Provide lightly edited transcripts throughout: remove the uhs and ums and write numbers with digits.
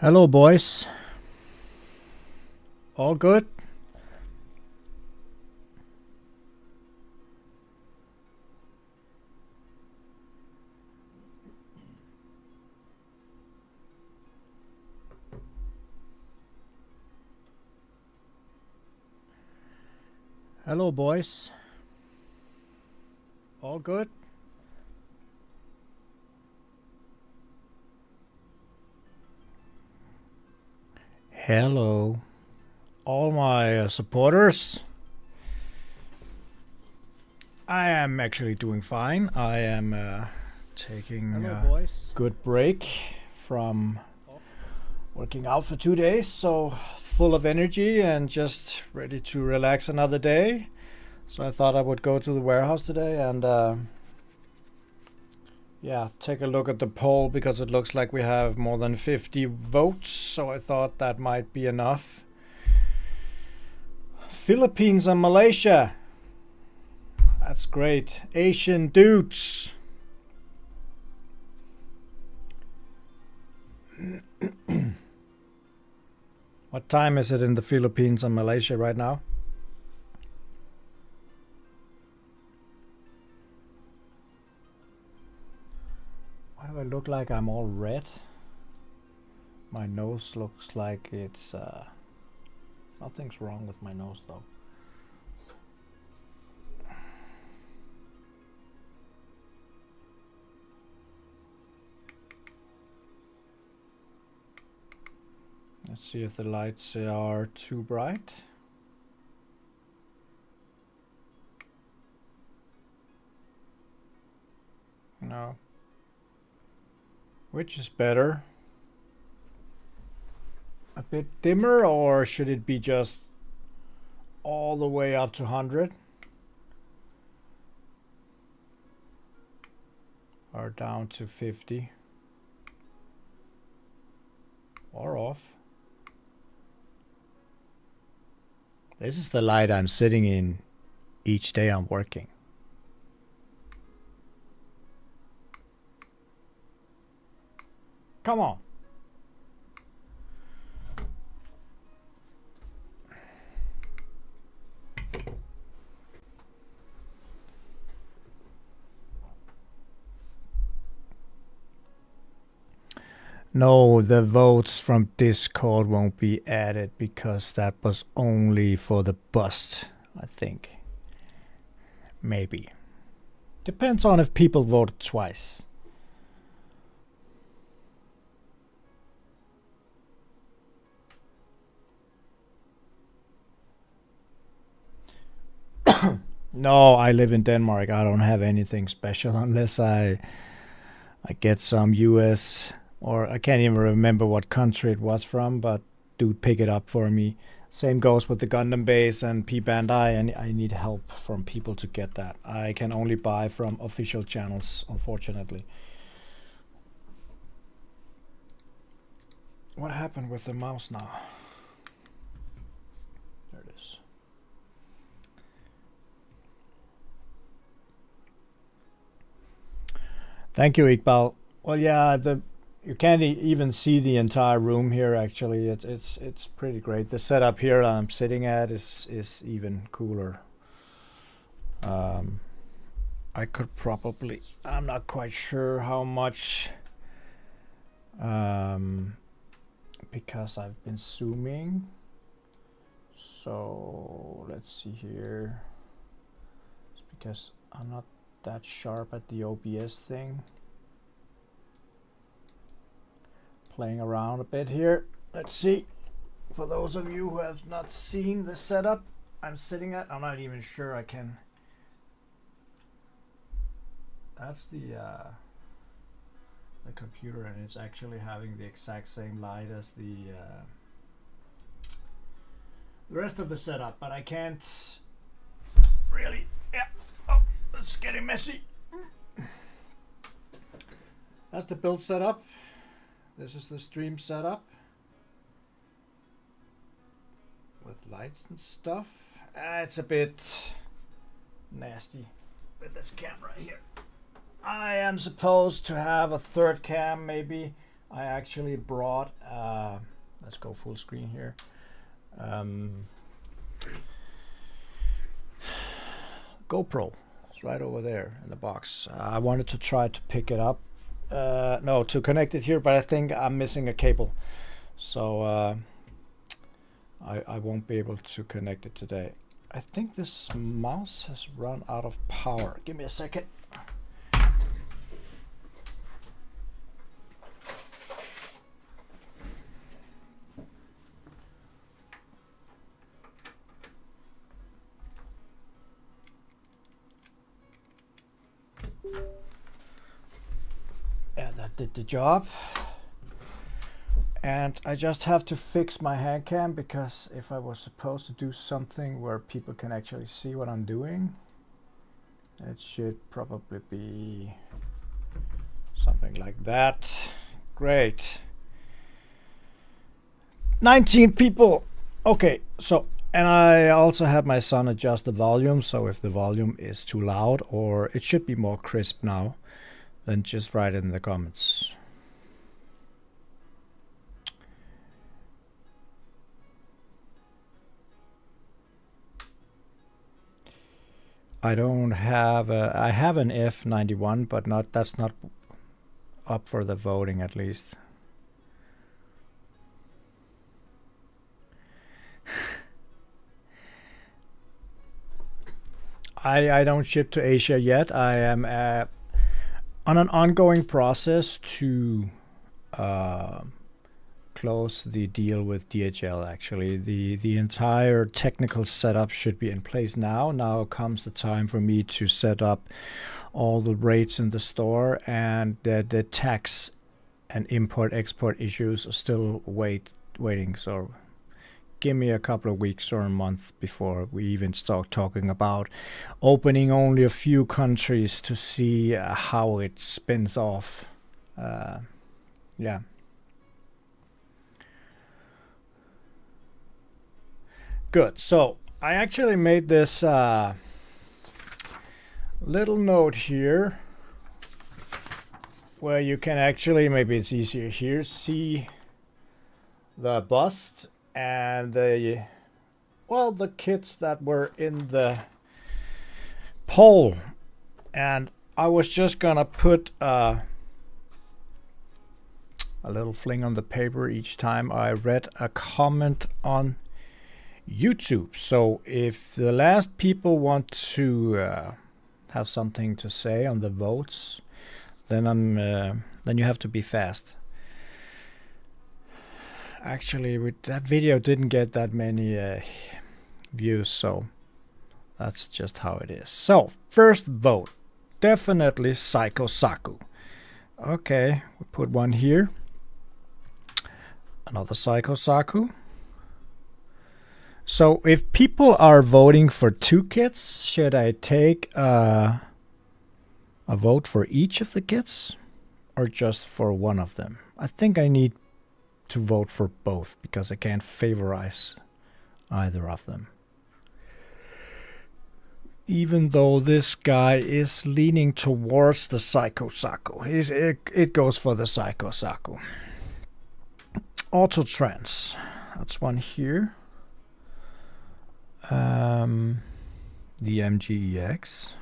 Hello, boys. All good? Hello, boys. All good? Hello, all my supporters. I am actually doing fine. I am taking a good break from working out for 2 days, so full of energy and just ready to relax another day. So I thought I would go to the warehouse today and yeah, take a look at the poll because it looks like we have more than 50 votes, so I thought that might be enough. Philippines and Malaysia. That's great. Asian dudes. What time is it in the Philippines and Malaysia right now? Why do I look like I'm all red? My nose looks like it's... nothing's wrong with my nose though. Let's see if the lights are too bright. No. Which is better? A bit dimmer, or should it be just all the way up to 100? Or down to 50? Or off? This is the light I'm sitting in each day I'm working. Come on. No, the votes from Discord won't be added because that was only for the bust, I think. Maybe. Depends on if people voted twice. No, I live in Denmark. I don't have anything special unless I get some US, or I can't even remember what country it was from, but dude, pick it up for me. Same goes with the Gundam base and P-Bandai, and I need help from people to get that. I can only buy from official channels, unfortunately. What happened with the mouse now? There it is. Thank you, Iqbal. Well, yeah, you can't even see the entire room here. Actually, it's pretty great. The setup here I'm sitting at is even cooler. I could probably. I'm not quite sure how much. Because I've been zooming. So let's see here. It's because I'm not that sharp at the OBS thing. Playing around a bit here. Let's see. For those of you who have not seen the setup I'm sitting at, I'm not even sure I can. That's the computer, and it's actually having the exact same light as the rest of the setup, but I can't really. Yeah. Oh, it's getting messy. That's the build setup. This is the stream setup with lights and stuff. It's a bit nasty with this camera here. I am supposed to have a third cam, maybe. I actually brought, let's go full screen here. GoPro. It's right over there in the box. I wanted to try to pick it up. No, to connect it here, but I think I'm missing a cable. So I won't be able to connect it today. I think this mouse has run out of power. Give me a second. Yeah, that did the job. And I just have to fix my hand cam, because if I was supposed to do something where people can actually see what I'm doing, it should probably be something like that. Great. 19 people. Okay, so, and I also had my son adjust the volume, so if the volume is too loud or it should be more crisp now, then just write it in the comments. I don't have I have an F91, but that's not up for the voting, at least. I don't ship to Asia yet. I am on an ongoing process to close the deal with DHL. Actually, the entire technical setup should be in place now. Now comes the time for me to set up all the rates in the store, and the tax and import-export issues are still waiting. So give me a couple of weeks or a month before we even start talking about opening only a few countries to see how it spins off. Yeah. Good. So I actually made this little note here where you can actually, maybe it's easier here, see the bust and the kits that were in the poll. And I was just gonna put a little fling on the paper each time I read a comment on YouTube. So if the last people want to have something to say on the votes, then then you have to be fast. Actually, that video didn't get that many views, so that's just how it is. So first vote, definitely Psycho Saku. Okay, we put one here. Another Psycho Saku. So if people are voting for 2 kits, should I take a vote for each of the kits or just for one of them? I think I need to vote for both because I can't favorize either of them. Even though this guy is leaning towards the Psycho Saku. It goes for the Psycho Saku. Autotrans. That's one here. The MGEX.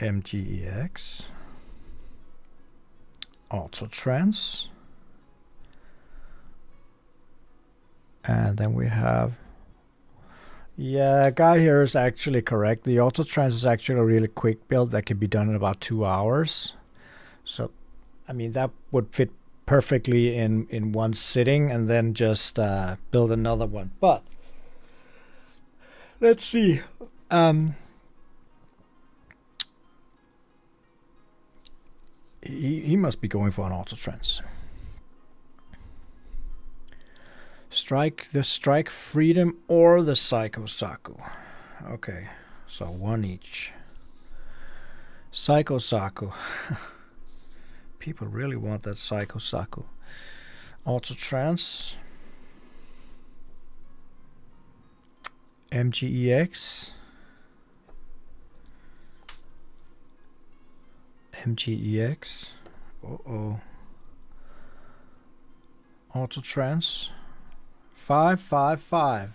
MGEX. Autotrans. And then we have, yeah, guy here is actually correct. The Autotrans is actually a really quick build that can be done in about 2 hours. So, I mean, that would fit perfectly in one sitting, and then just build another one. But let's see. He must be going for an Autotrans. Strike Freedom or the Psycho Saku. Okay, so one each. Psycho Saku. People really want that Psycho Saku. Autotrans. MGEX. MGEX Uh-oh. Auto trans. 555.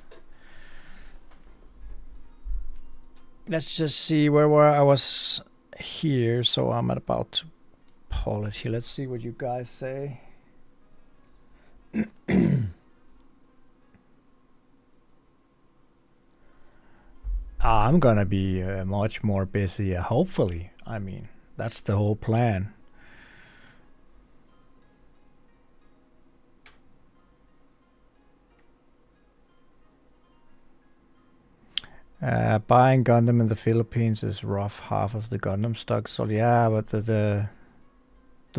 Let's just see where I was here. So I'm about to pull it here. Let's see what you guys say. I'm gonna be much more busy, hopefully. I mean, that's the whole plan. Buying Gundam in the Philippines is rough, half of the Gundam stock. So yeah, but the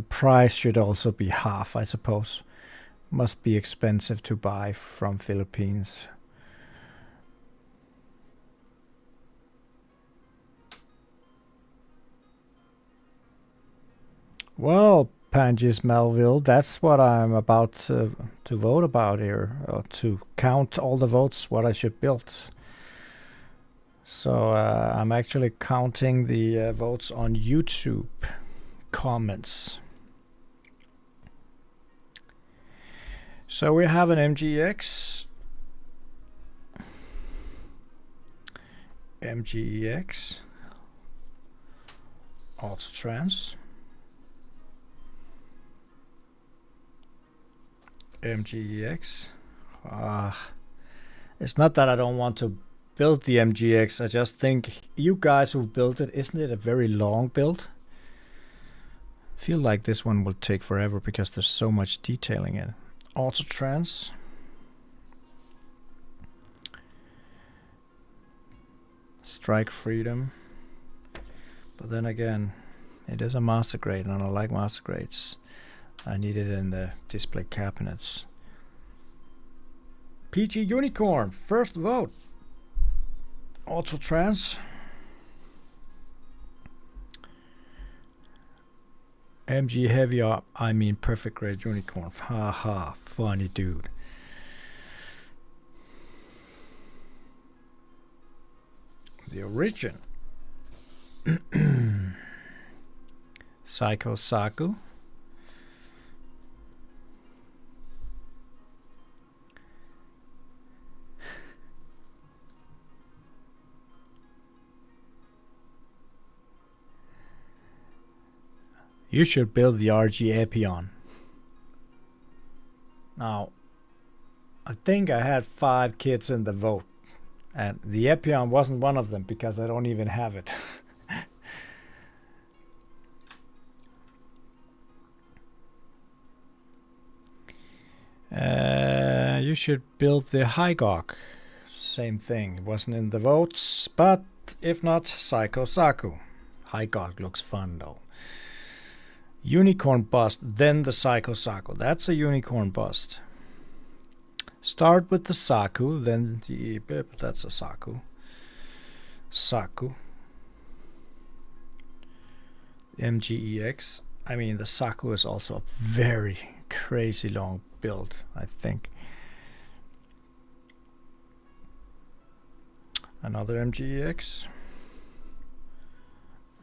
price should also be half, I suppose. Must be expensive to buy from Philippines. Well, Panjis Melville, that's what I'm about to vote about here, or to count all the votes, what I should build. So I'm actually counting the votes on YouTube comments. So we have an MGX, Auto Trans, MGX. It's not that I don't want to build the MGX. I just think you guys who built it, isn't it a very long build? I feel like this one will take forever because there's so much detailing in it. Auto trans. Strike freedom. But then again, it is a master grade, and I like master grades. I need it in the display cabinets. PG Unicorn, first vote. Auto trans. MG heavy up, I mean perfect grade unicorn. Haha, funny dude. The origin. Psycho Saku. You should build the RG Epion. Now, I think I had 5 kids in the vote, and the Epion wasn't one of them because I don't even have it. You should build the Hygok. Same thing, it wasn't in the votes, but if not, Psycho Saku. Hygok looks fun though. Unicorn bust, then the Psycho Saku. That's a unicorn bust. Start with the Saku, then the... That's a Saku. Saku. MGEX. I mean, the Saku is also a very crazy long build, I think. Another MGEX.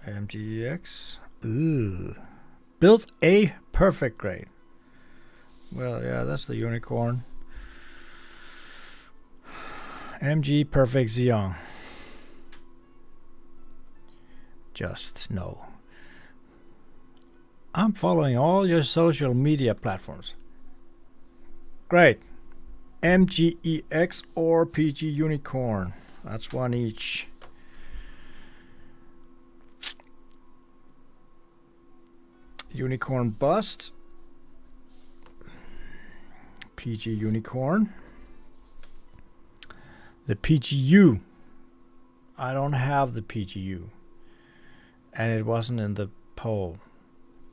MGEX. Ooh. Built a perfect grade. Well, yeah, that's the unicorn. MG Perfect Xeon. Just no. I'm following all your social media platforms. Great. MGEX or PG Unicorn. That's one each. Unicorn bust. PG Unicorn. The PGU. I don't have the PGU. And it wasn't in the poll.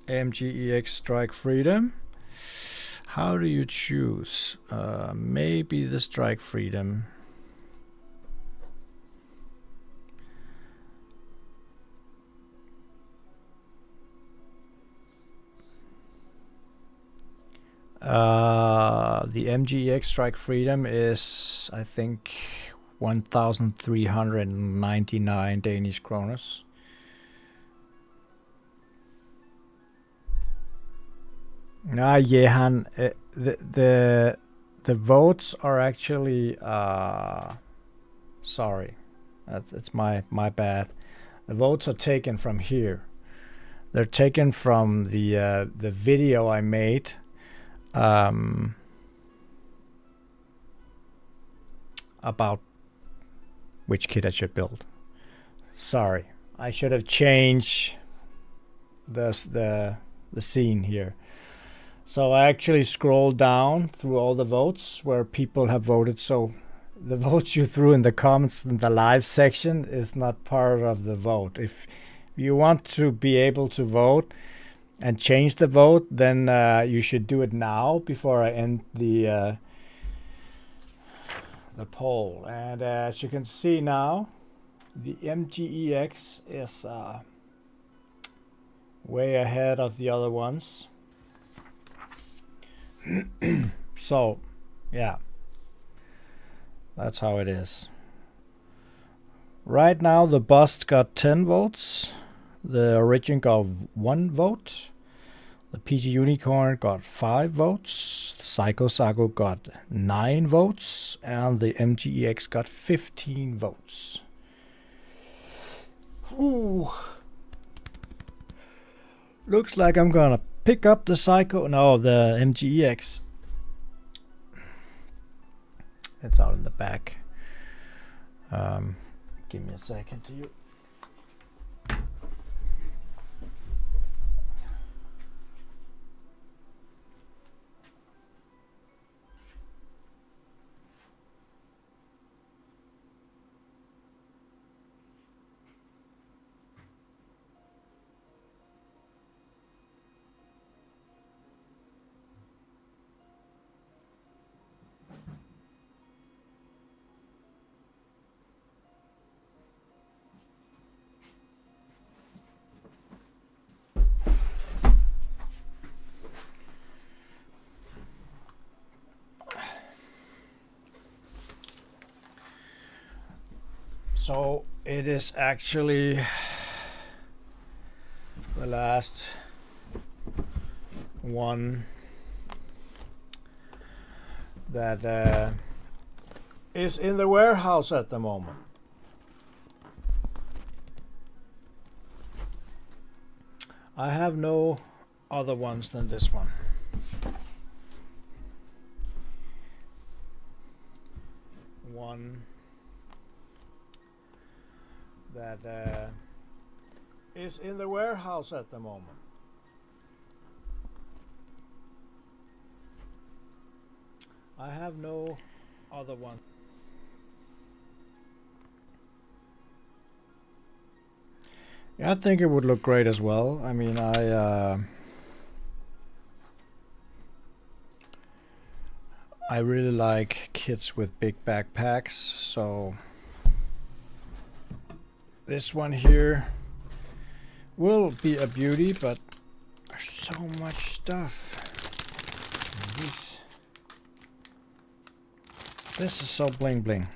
MGEX Strike Freedom. How do you choose? Maybe the Strike Freedom. The MGEX Strike Freedom is, I think, 1,399 Danish kroners. Jehan, the votes are actually sorry, it's my bad. The votes are taken from here. They're taken from the video I made about which kit I should build. Sorry, I should have changed the scene here. So I actually scrolled down through all the votes where people have voted. So the votes you threw in the comments in the live section is not part of the vote. If you want to be able to vote and change the vote, then you should do it now before I end the poll. And as you can see now, the MGEX is way ahead of the other ones. So, yeah, that's how it is. Right now, the Bust got 10 votes. The Origin got 1 vote. The PG Unicorn got 5 votes. Psycho Sago got 9 votes. And the MGEX got 15 votes. Ooh. Looks like I'm gonna pick up the Psycho. No, the MGEX. It's out in the back. Give me a second to you. So it is actually the last one that is in the warehouse at the moment. I have no other ones than this one. One that is in the warehouse at the moment. I have no other one. Yeah, I think it would look great as well. I mean, I really like kits with big backpacks, so this one here will be a beauty, but there's so much stuff. This is so bling bling.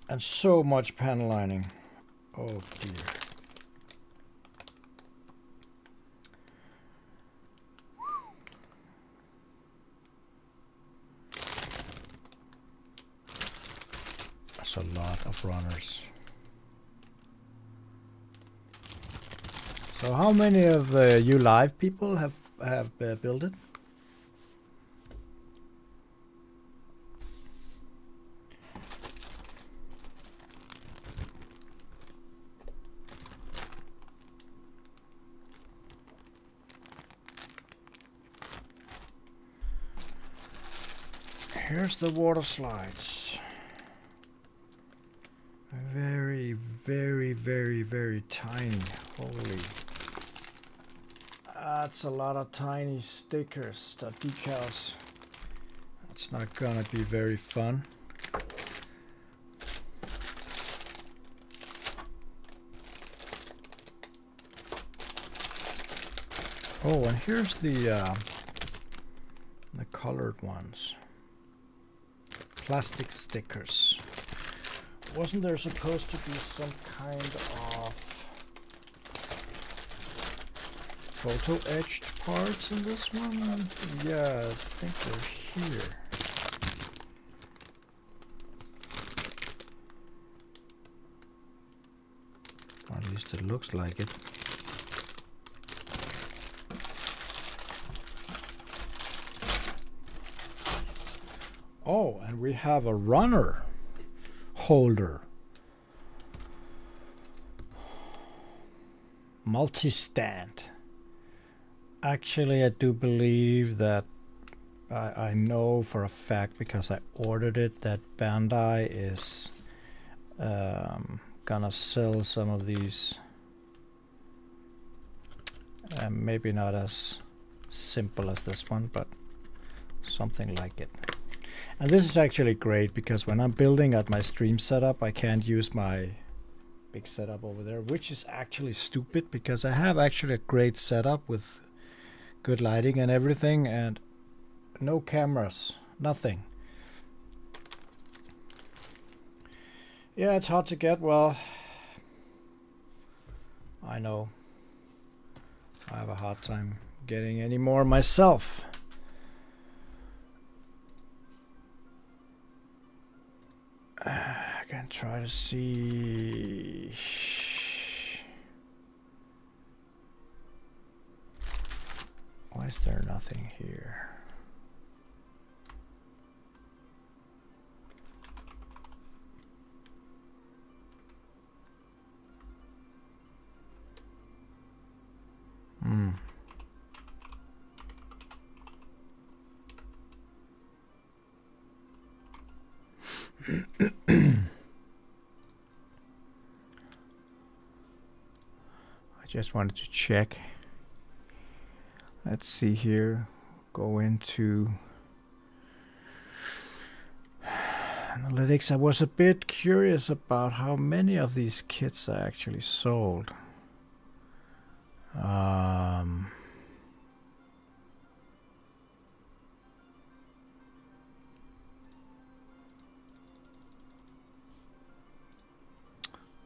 And so much panel lining. Oh dear. That's a lot of runners. So how many of you live people have built it? Here's the water slides. Very, very, very, very tiny. Holy. That's a lot of tiny stickers, decals. It's not gonna be very fun. Oh, and here's the colored ones. Plastic stickers. Wasn't there supposed to be some kind of photo etched parts in this one? Yeah, I think they're here. Or at least it looks like it. Oh, and we have a runner holder. Multi-stand. Actually, I do believe that I know for a fact because I ordered it that Bandai is gonna sell some of these. Maybe not as simple as this one, but something like it. And this is actually great because when I'm building at my stream setup, I can't use my big setup over there, which is actually stupid because I have actually a great setup with good lighting and everything, and no cameras, nothing. Yeah, it's hard to get. Well, I know I have a hard time getting any more myself. I can try to see. Why is there nothing here? I just wanted to check. Let's see here. Go into analytics. I was a bit curious about how many of these kits I actually sold.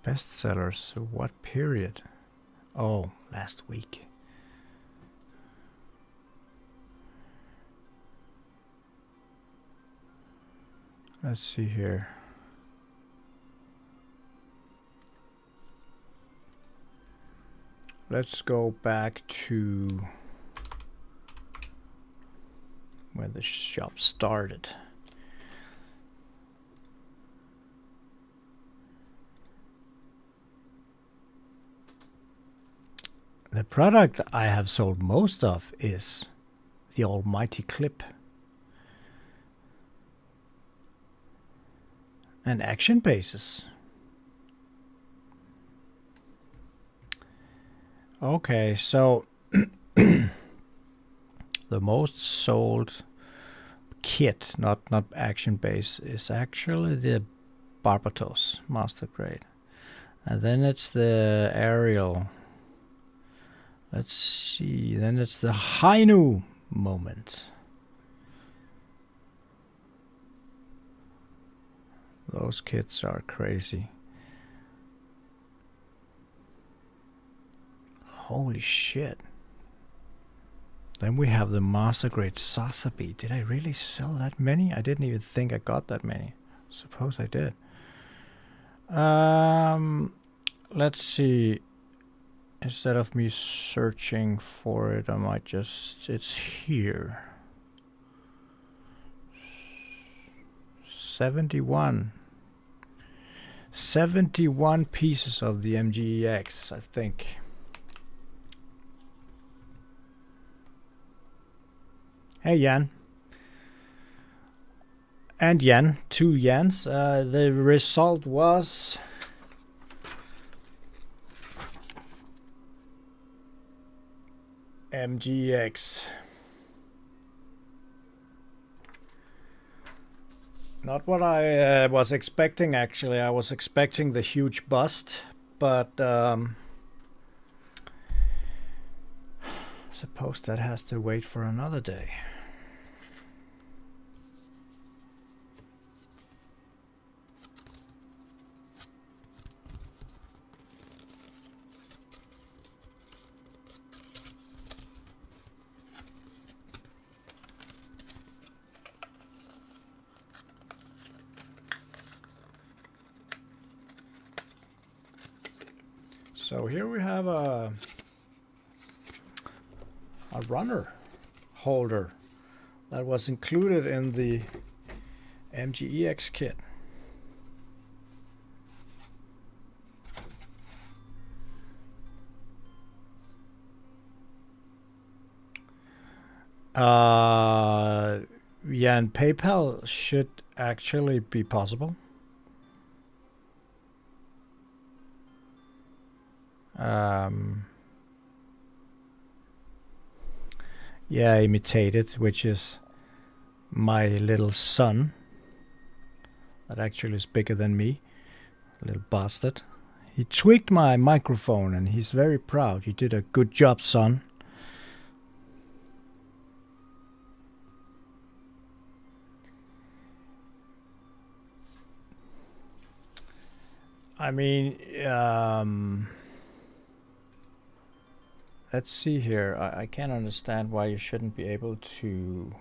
Bestsellers. What period? Oh, last week. Let's see here. Let's go back to when the shop started. The product I have sold most of is the almighty clip. And action bases. Okay, so the most sold kit, not action base, is actually the Barbatos Master Grade. And then it's the Aerial. Let's see, then it's the Hainu Moment. Those kits are crazy. Holy shit. Then we have the Master Grade Sasabi. Did I really sell that many? I didn't even think I got that many. Suppose I did. Let's see. Instead of me searching for it, I might just... It's here. 71 pieces of the MGEX, I think. Hey Jan. And Jan, 2 Jans. The result was MGEX. Not what I was expecting, actually. I was expecting the huge bust, but suppose that has to wait for another day. So here we have a runner holder that was included in the MGEX kit. Yeah, and PayPal should actually be possible. Yeah, imitated, which is my little son. That actually is bigger than me. Little bastard. He tweaked my microphone and he's very proud. You did a good job, son. I mean, let's see here. I can't understand why you shouldn't be able to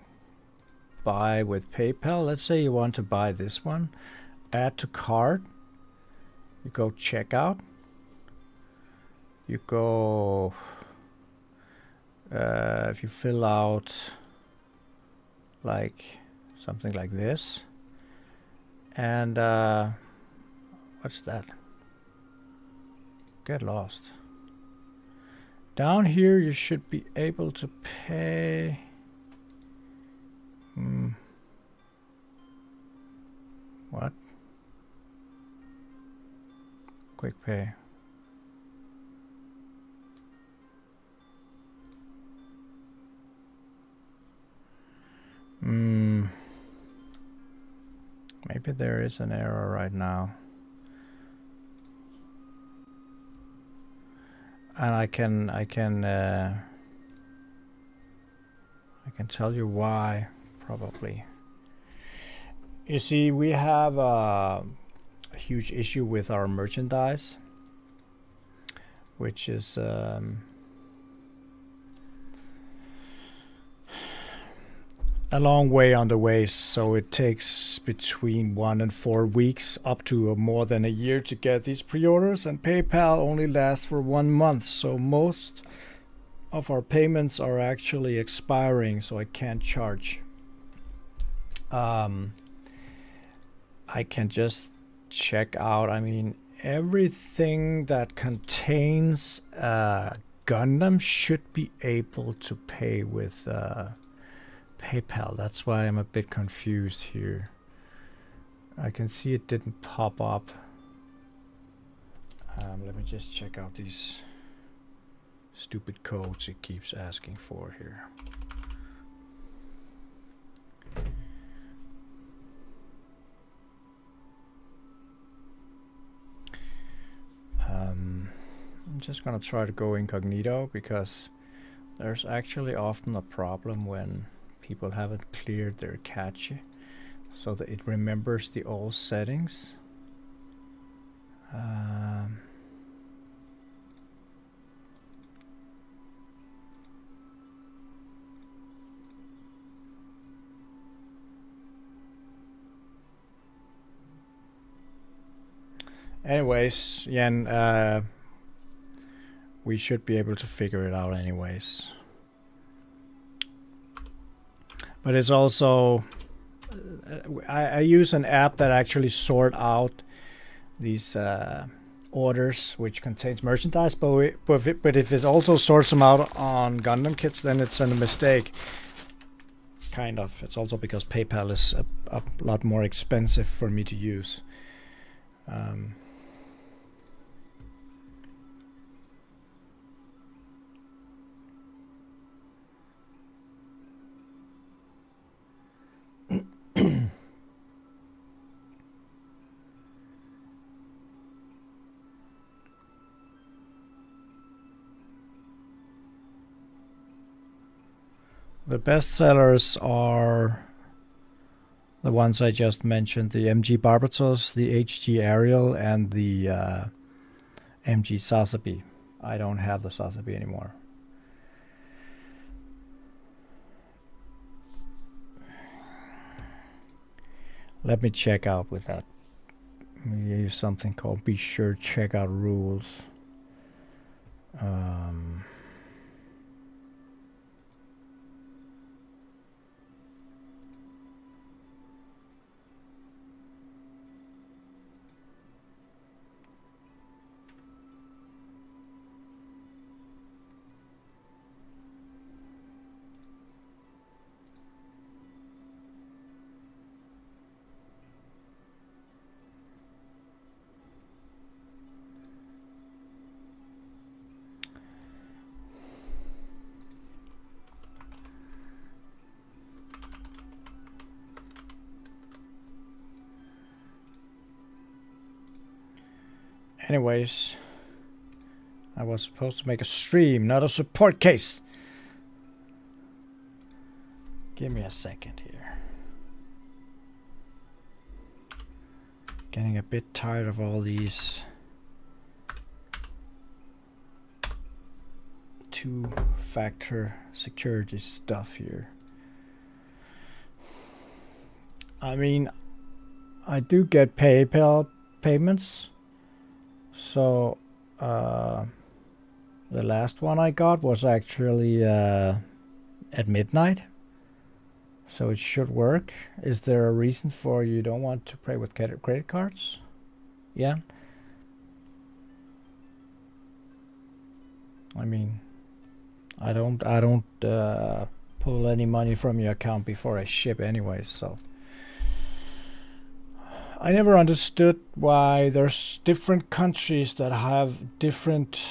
buy with PayPal. Let's say you want to buy this one. Add to cart. You go checkout. You go, if you fill out like something like this. And what's that? Get lost. Down here you should be able to pay. What? Quick pay. Maybe there is an error right now. And I can tell you why, probably. You see, we have a huge issue with our merchandise, which is a long way on the way, so it takes between 1 and 4 weeks up to more than a year to get these pre-orders, and PayPal only lasts for 1 month, so most of our payments are actually expiring, so I can't charge. I can just check out, I mean, everything that contains Gundam should be able to pay with PayPal. That's why I'm a bit confused here. I can see it didn't pop up. Let me just check out these stupid codes it keeps asking for here. I'm just gonna try to go incognito because there's actually often a problem when people haven't cleared their cache so that it remembers the old settings. Anyways, Yen, we should be able to figure it out anyways. But it's also, I use an app that actually sort out these orders which contains merchandise, but if it also sorts them out on Gundam kits, then it's a mistake. Kind of. It's also because PayPal is a lot more expensive for me to use. The best sellers are the ones I just mentioned, the MG Barbatos, the HG Ariel, and the MG Sasabi. I don't have the Sasabi anymore. Let me check out with that. Let me use something called Be Sure Checkout Rules. Um, anyways, I was supposed to make a stream, not a support case. Give me a second here. Getting a bit tired of all these two-factor security stuff here. I mean, I do get PayPal payments, so the last one I got was actually at midnight, so it should work. Is there a reason for you don't want to pay with credit cards? Yeah. I mean, I don't pull any money from your account before I ship anyway, so I never understood why there's different countries that have different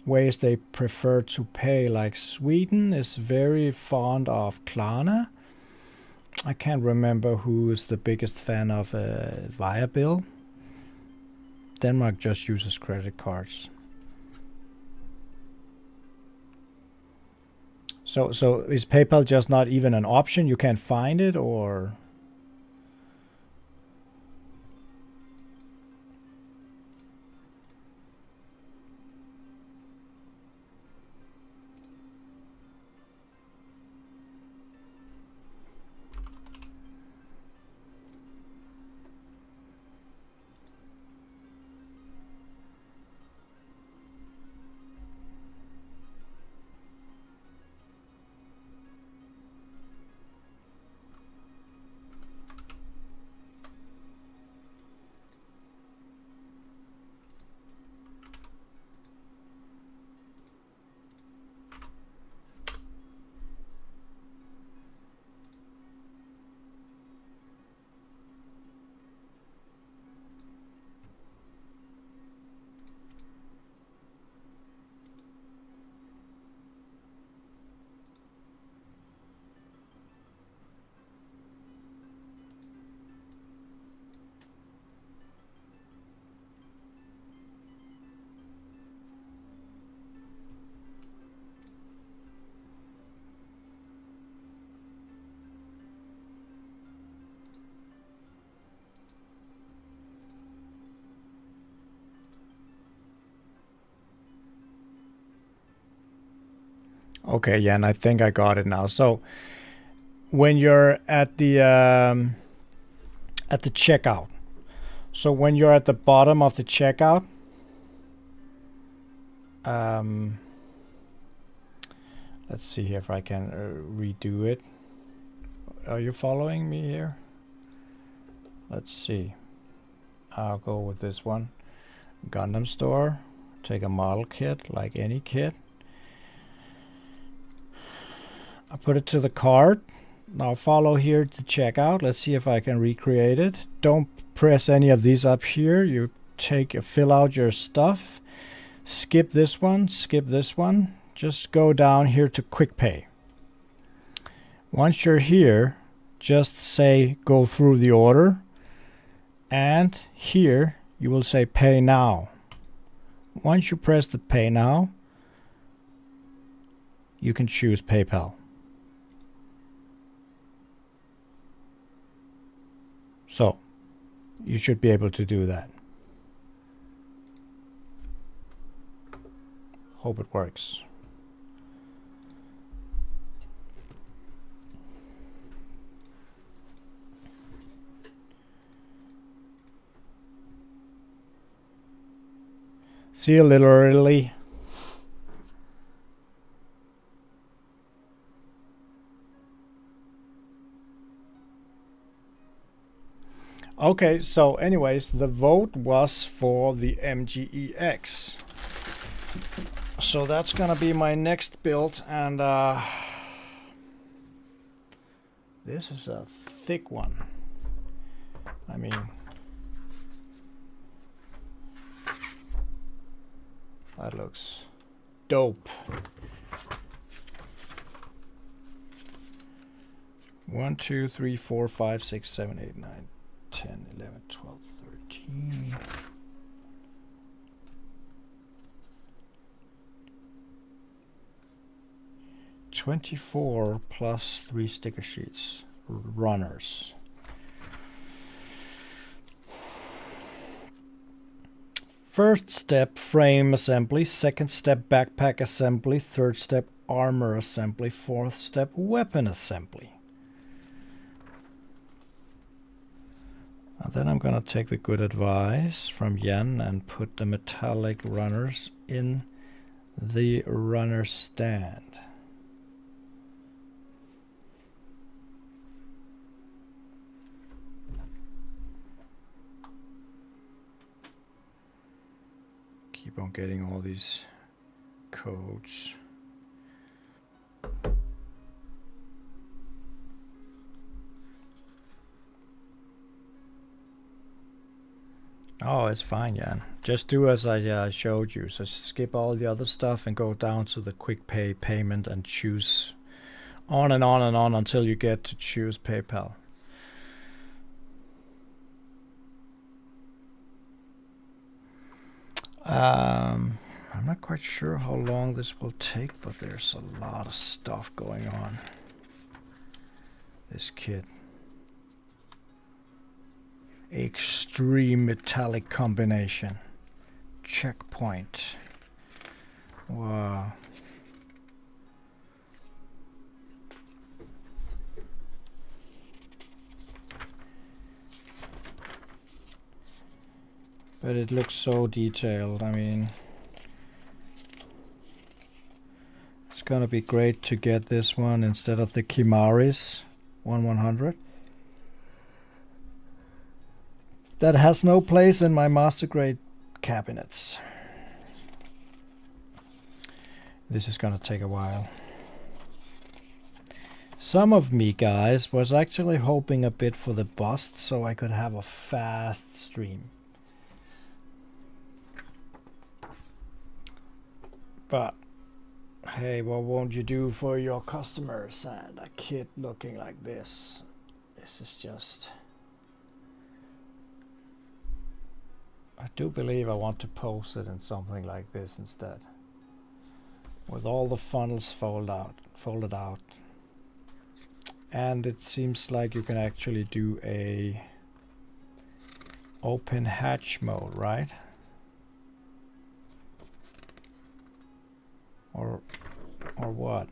ways they prefer to pay. Like Sweden is very fond of Klarna. I can't remember who is the biggest fan of Via Bill. Denmark just uses credit cards. So is PayPal just not even an option? You can't find it, or? Okay, yeah, and I think I got it now. So when you're at the checkout, so when you're at the bottom of the checkout, let's see here if I can redo it. Are you following me here? Let's see. I'll go with this one. Gundam-store. Take a model kit, like any kit. I put it to the cart. Now follow here to checkout. Let's see if I can recreate it. Don't press any of these up here. You fill out your stuff. Skip this one, skip this one. Just go down here to quick pay. Once you're here, just say go through the order. And here you will say pay now. Once you press the pay now, you can choose PayPal. So, you should be able to do that. Hope it works. See you a little early. Okay, so anyways, the vote was for the MGEX. So that's gonna be my next build, and this is a thick one. I mean, that looks dope. 1, 2, 3, 4, 5, 6, 7, 8, 9, 10, 11, 12, 13. $24 plus 3 sticker sheets. Runners. First step, frame assembly. Second step, backpack assembly. Third step, armor assembly. Fourth step, weapon assembly. And then I'm gonna take the good advice from Jan and put the metallic runners in the runner stand. Keep on getting all these codes. Oh, it's fine, Jan. Just do as I showed you. So skip all the other stuff and go down to the quick pay payment and choose on and on and on until you get to choose PayPal. I'm not quite sure how long this will take, but there's a lot of stuff going on. This kit. Extreme metallic combination. Checkpoint. Wow. But it looks so detailed. I mean, it's gonna be great to get this one instead of the Kimaris 1100. That has no place in my master grade cabinets. This is gonna take a while. Some of me guys was actually hoping a bit for the bust so I could have a fast stream. But hey, what won't you do for your customers? And a kit looking like this. This is just... I do believe I want to post it in something like this instead. With all the funnels folded out. And it seems like you can actually do a open hatch mode, right? Or what?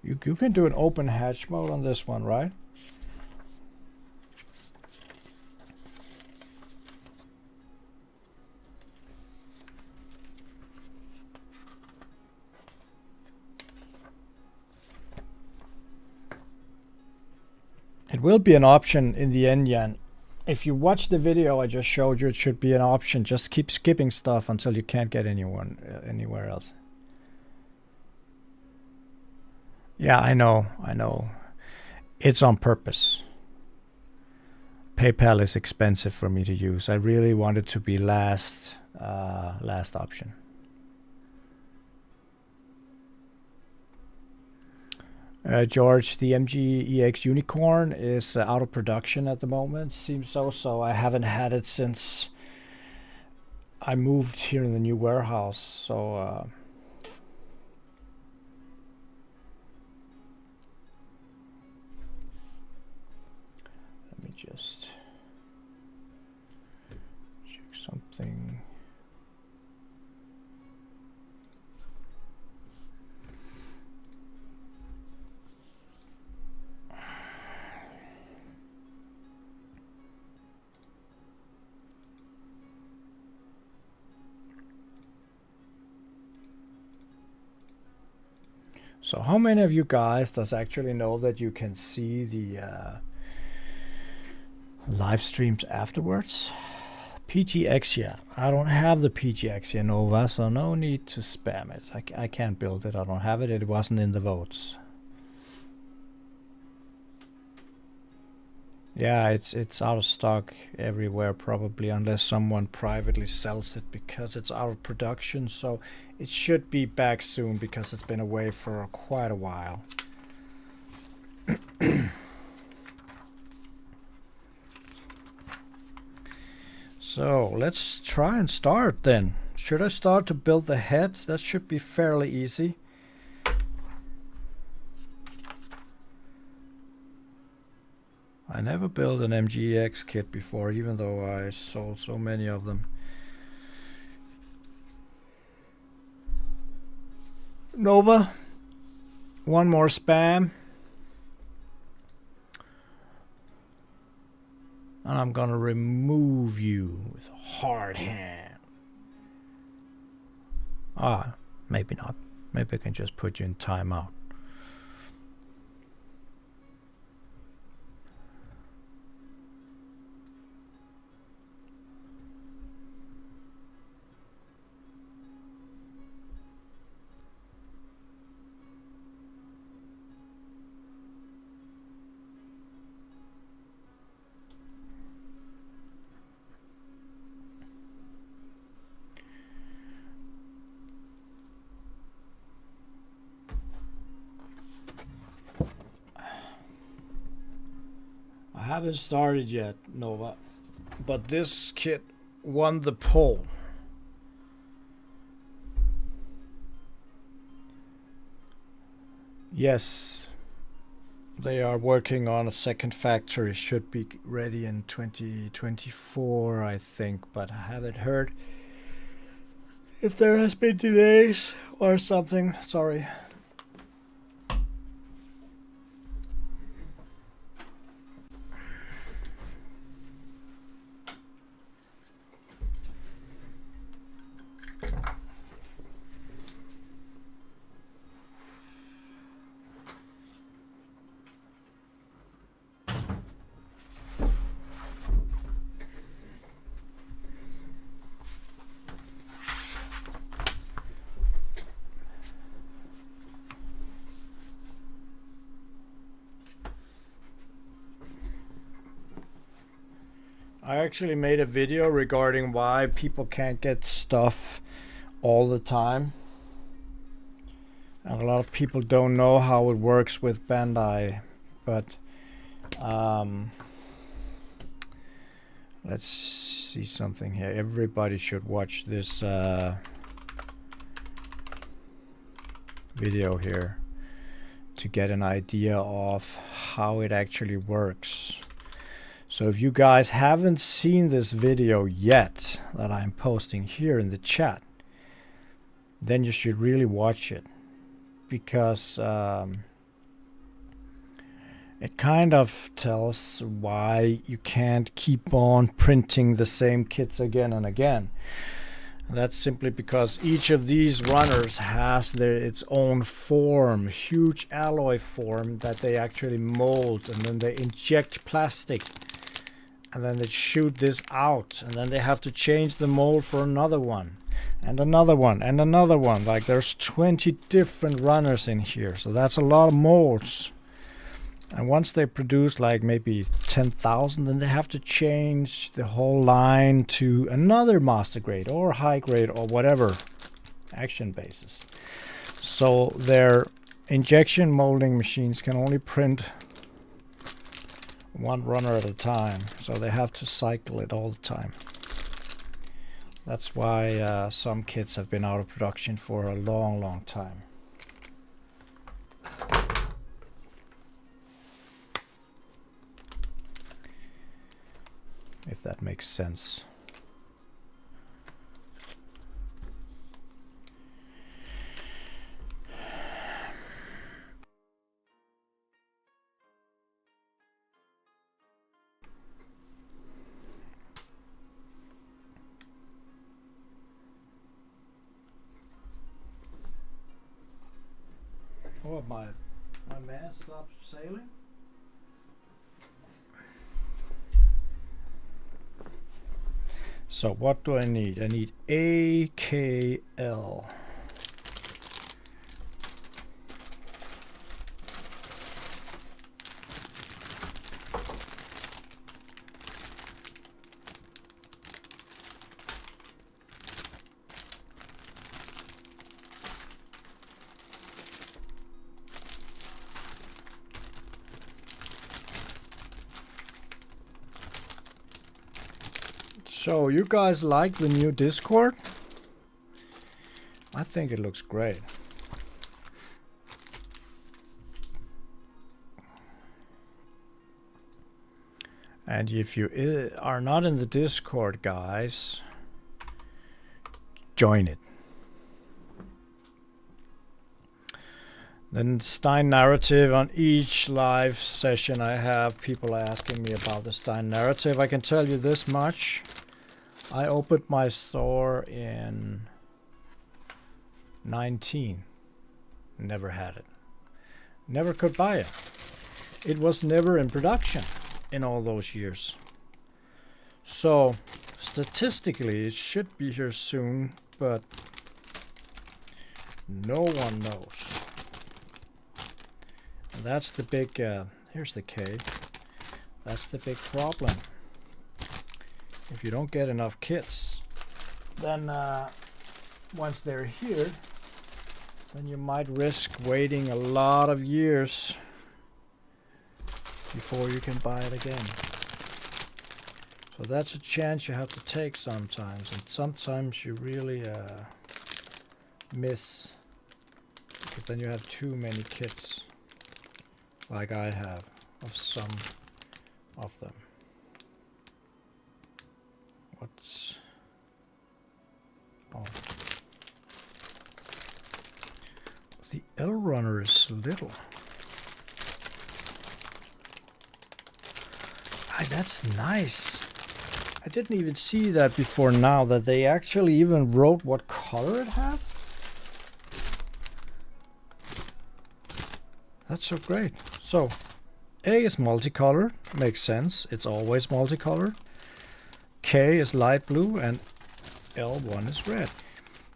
You can do an open hatch mode on this one, right? It will be an option in the end, Jan. If you watch the video I just showed you, it should be an option. Just keep skipping stuff until you can't get anywhere else. Yeah, I know. It's on purpose. PayPal is expensive for me to use. I really want it to be last option. George, the MGEX Unicorn is out of production at the moment. Seems so. I haven't had it since I moved here in the new warehouse. So let me just check something. So how many of you guys does actually know that you can see the live streams afterwards? PGX, yeah. I don't have the PGX in Nova, so no need to spam it. I can't build it. I don't have it. It wasn't in the votes. Yeah, it's out of stock everywhere probably, unless someone privately sells it because it's out of production. So it should be back soon because it's been away for quite a while. So let's try and start then. Should I start to build the head? That should be fairly easy. I never built an MGX kit before, even though I sold so many of them. Nova, one more spam. And I'm gonna remove you with a hard hand. Ah, maybe not. Maybe I can just put you in timeout. I haven't started yet, Nova, but this kit won the poll. Yes, they are working on a second factory. Should be ready in 2024, I think, but I haven't heard if there has been delays or something. Sorry. I actually made a video regarding why people can't get stuff all the time. And a lot of people don't know how it works with Bandai. But let's see something here. Everybody should watch this video here to get an idea of how it actually works. So if you guys haven't seen this video yet that I'm posting here in the chat, then you should really watch it, because it kind of tells why you can't keep on printing the same kits again and again. And that's simply because each of these runners has its own form, huge alloy form that they actually mold, and then they inject plastic. And then they shoot this out, and then they have to change the mold for another one, and another one, and another one. Like there's 20 different runners in here, so that's a lot of molds. And once they produce like maybe 10,000, then they have to change the whole line to another master grade or high grade or whatever action basis. So their injection molding machines can only print one runner at a time, so they have to cycle it all the time. That's why some kits have been out of production for a long time. If that makes sense. Oh, my mast stopped sailing. So what do I need? I need AKL. So you guys like the new Discord? I think it looks great. And if you are not in the Discord, guys, join it. Then Stein narrative. On each live session I have people asking me about the Stein narrative. I can tell you this much. I opened my store in 19. Never had it. Never could buy it. It was never in production in all those years. So statistically it should be here soon, but no one knows. And that's the big, here's the K. That's the big problem. If you don't get enough kits, then once they're here, then you might risk waiting a lot of years before you can buy it again. So that's a chance you have to take sometimes, and sometimes you really miss, because then you have too many kits, like I have of some of them. What's... oh. The L runner is little. Ah, that's nice. I didn't even see that before now, that they actually even wrote what color it has. That's so great. So A is multicolored, makes sense, it's always multicolored. K is light blue and L1 is red.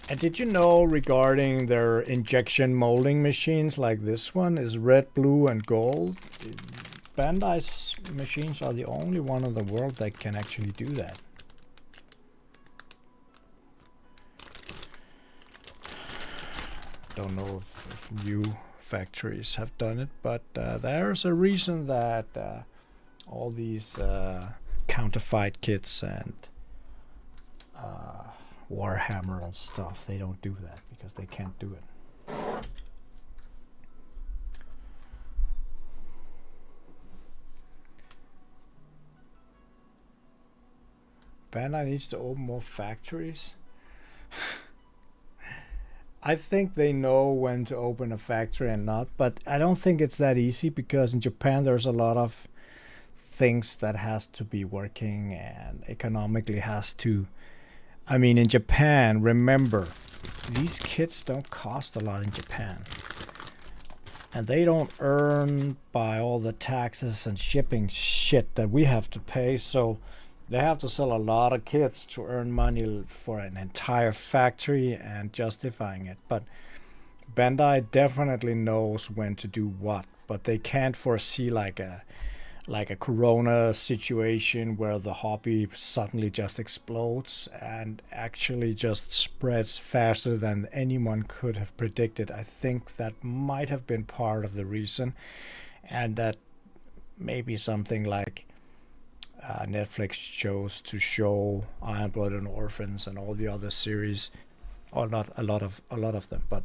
And did you know, regarding their injection molding machines like this one is red, blue and gold? Bandai's machines are the only one in the world that can actually do that. Don't know if new factories have done it, but there's a reason that all these counterfeit kits and Warhammer and stuff, they don't do that because they can't do it. Bandai needs to open more factories. I think they know when to open a factory and not, but I don't think it's that easy, because in Japan there's a lot of things that has to be working and economically has to. I mean, in Japan, remember, these kits don't cost a lot in Japan. And they don't earn by all the taxes and shipping shit that we have to pay, so they have to sell a lot of kits to earn money for an entire factory and justifying it. But Bandai definitely knows when to do what, but they can't foresee like a corona situation where the hobby suddenly just explodes and actually just spreads faster than anyone could have predicted. I think that might have been part of the reason, and that maybe something like Netflix chose to show Iron Blood and Orphans and all the other series, or not a lot of them, but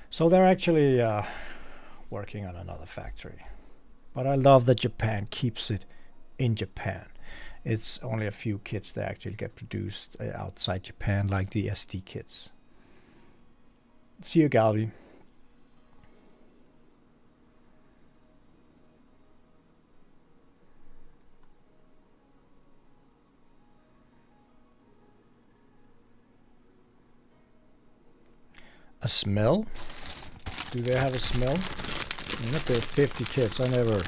so they're actually working on another factory. But I love that Japan keeps it in Japan. It's only a few kits that actually get produced outside Japan, like the SD kits. See you, Galvi. A smell? Do they have a smell? I mean, if there are 50 kids, I never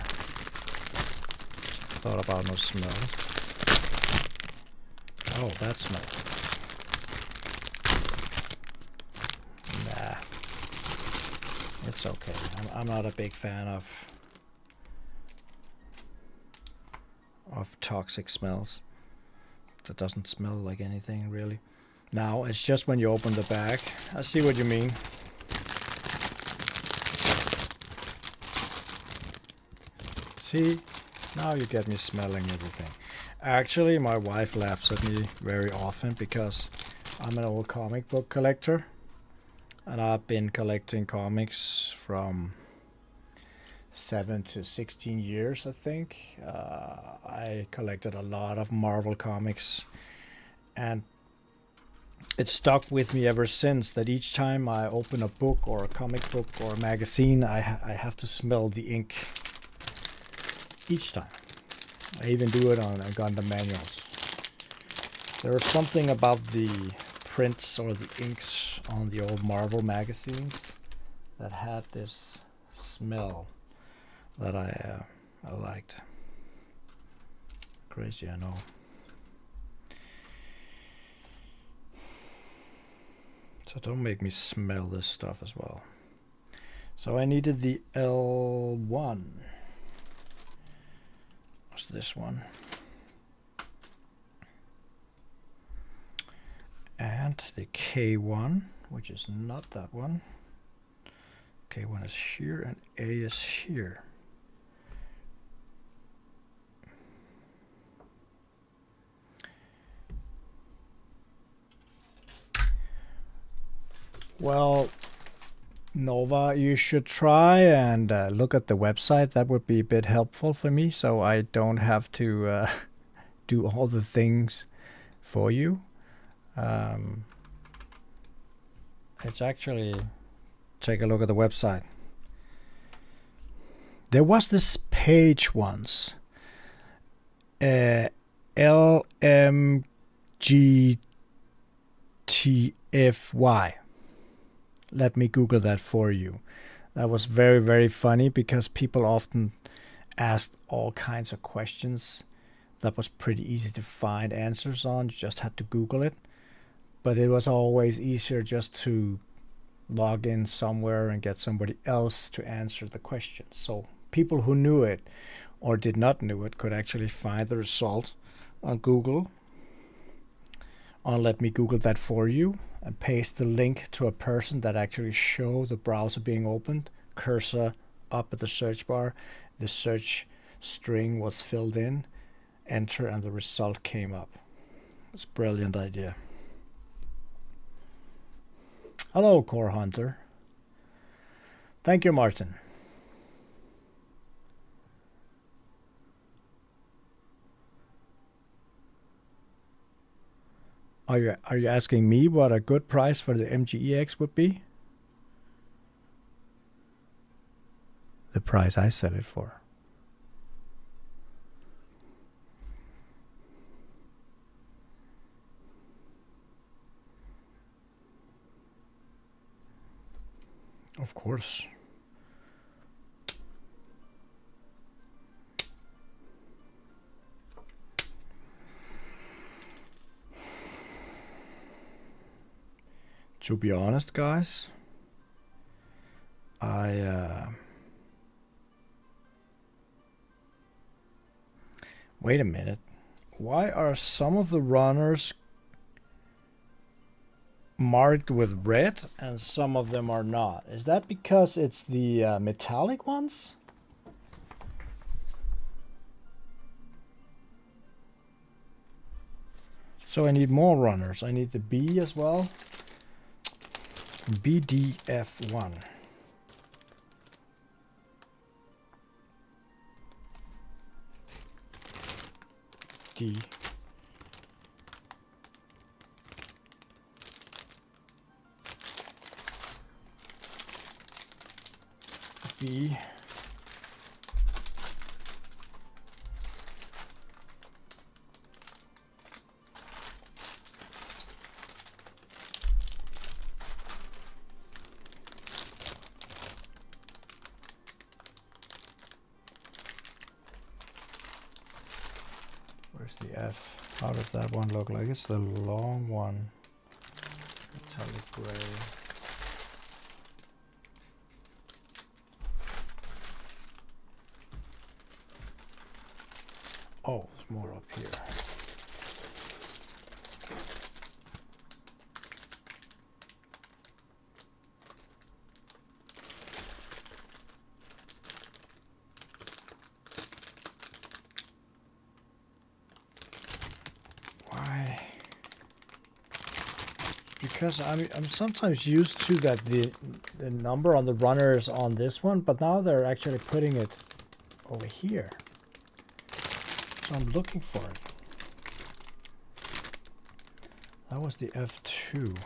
thought about no smell. Oh, that smell. Nah. It's okay. I'm not a big fan of toxic smells. That doesn't smell like anything, really. Now, it's just when you open the bag. I see what you mean. See? Now you get me smelling everything. Actually, my wife laughs at me very often because I'm an old comic book collector. And I've been collecting comics from 7 to 16 years, I think. I collected a lot of Marvel comics. And it stuck with me ever since that each time I open a book or a comic book or a magazine, I have to smell the ink each time. I even do it on Gundam manuals. There was something about the prints or the inks on the old Marvel magazines that had this smell that I liked. Crazy, I know. So don't make me smell this stuff as well. So I needed the L1. What's this one? And the K1, which is not that one. K1 is here and A is here. Well, Nova, you should try and look at the website. That would be a bit helpful for me, so I don't have to do all the things for you. It's actually, take a look at the website. There was this page once, LMGTFY. Let me Google that for you. That was very, very funny because people often asked all kinds of questions that was pretty easy to find answers on. You just had to Google it. But it was always easier just to log in somewhere and get somebody else to answer the question. So people who knew it or did not know it could actually find the result on Google. Let me Google that for you and paste the link to a person that actually show the browser being opened. Cursor up at the search bar. The search string was filled in. Enter and the result came up. It's a brilliant idea. Hello, Core Hunter. Thank you, Martin. Are you asking me what a good price for the MGEX would be? The price I sell it for. Of course. To be honest, guys, wait a minute. Why are some of the runners marked with red and some of them are not? Is that because it's the metallic ones? So I need more runners. I need the B as well. BDF1. D. B. Where's the F? How does that one look like? It's the long one. Metallic gray. Oh, it's more up here. Because I'm sometimes used to that the number on the runner is on this one, but now they're actually putting it over here. So I'm looking for it. That was the F2.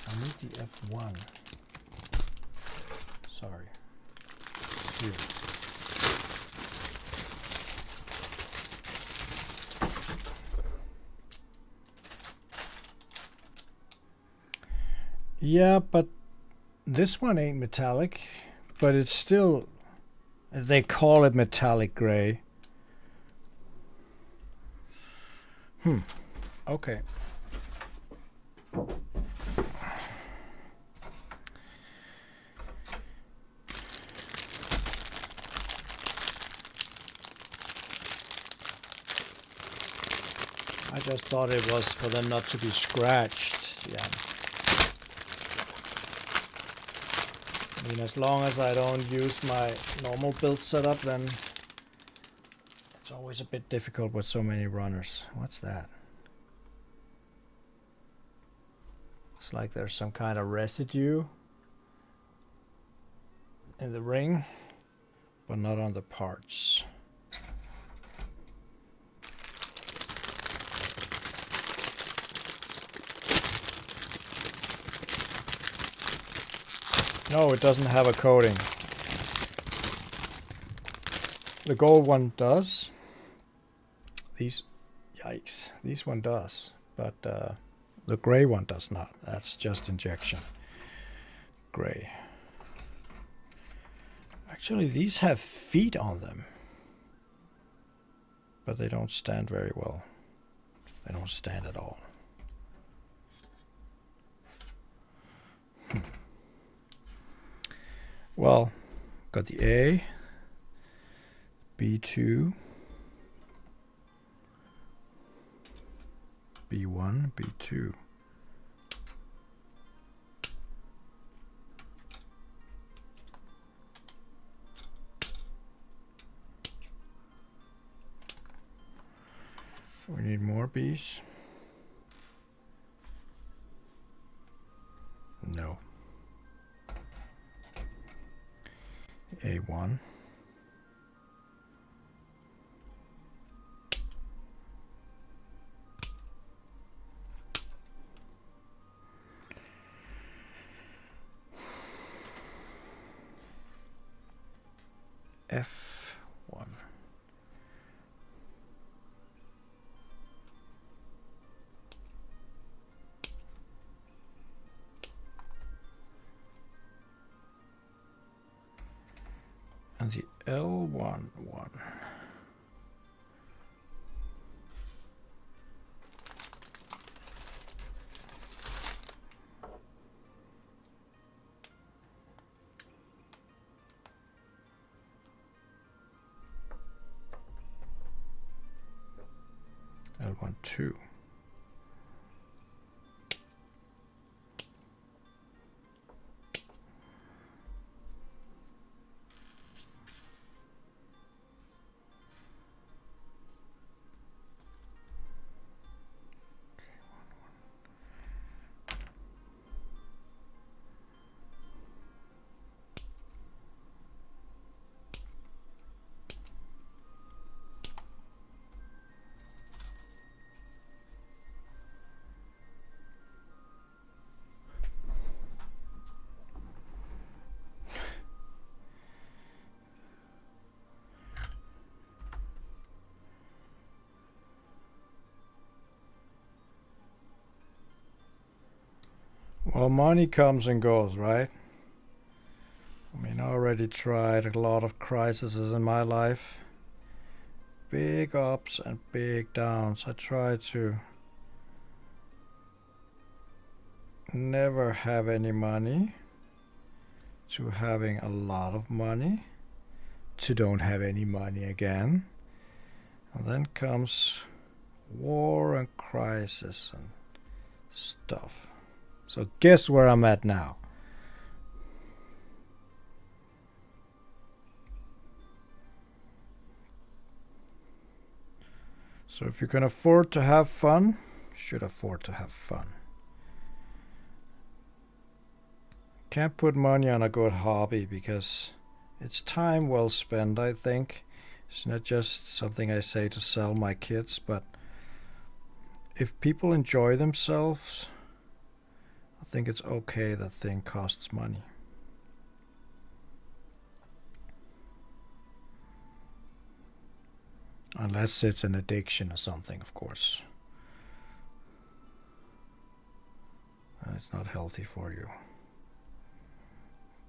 I need the F1. Sorry. Here. Yeah, but this one ain't metallic, but it's still, they call it metallic gray. Okay. I just thought it was for them not to be scratched. Yeah. I mean, as long as I don't use my normal build setup, then it's always a bit difficult with so many runners. What's that? It's like there's some kind of residue in the ring, but not on the parts. No, it doesn't have a coating. The gold one does. Yikes, this one does, but the gray one does not. That's just injection. Gray. Actually, these have feet on them, but they don't stand very well. They don't stand at all. Well, got the A, B2, B1, B2. We need more B's. No. A1. F1. And the L1. L1, 2. Well, money comes and goes, right? I mean, I already tried a lot of crises in my life. big ups and big downs. I try to never have any money, to having a lot of money, to don't have any money again. And then comes war and crisis and stuff. So guess where I'm at now? So if you can afford to have fun, you should afford to have fun. Can't put money on a good hobby because it's time well spent, I think. It's not just something I say to sell my kids, but if people enjoy themselves, I think it's okay that thing costs money. Unless it's an addiction or something, of course. And it's not healthy for you.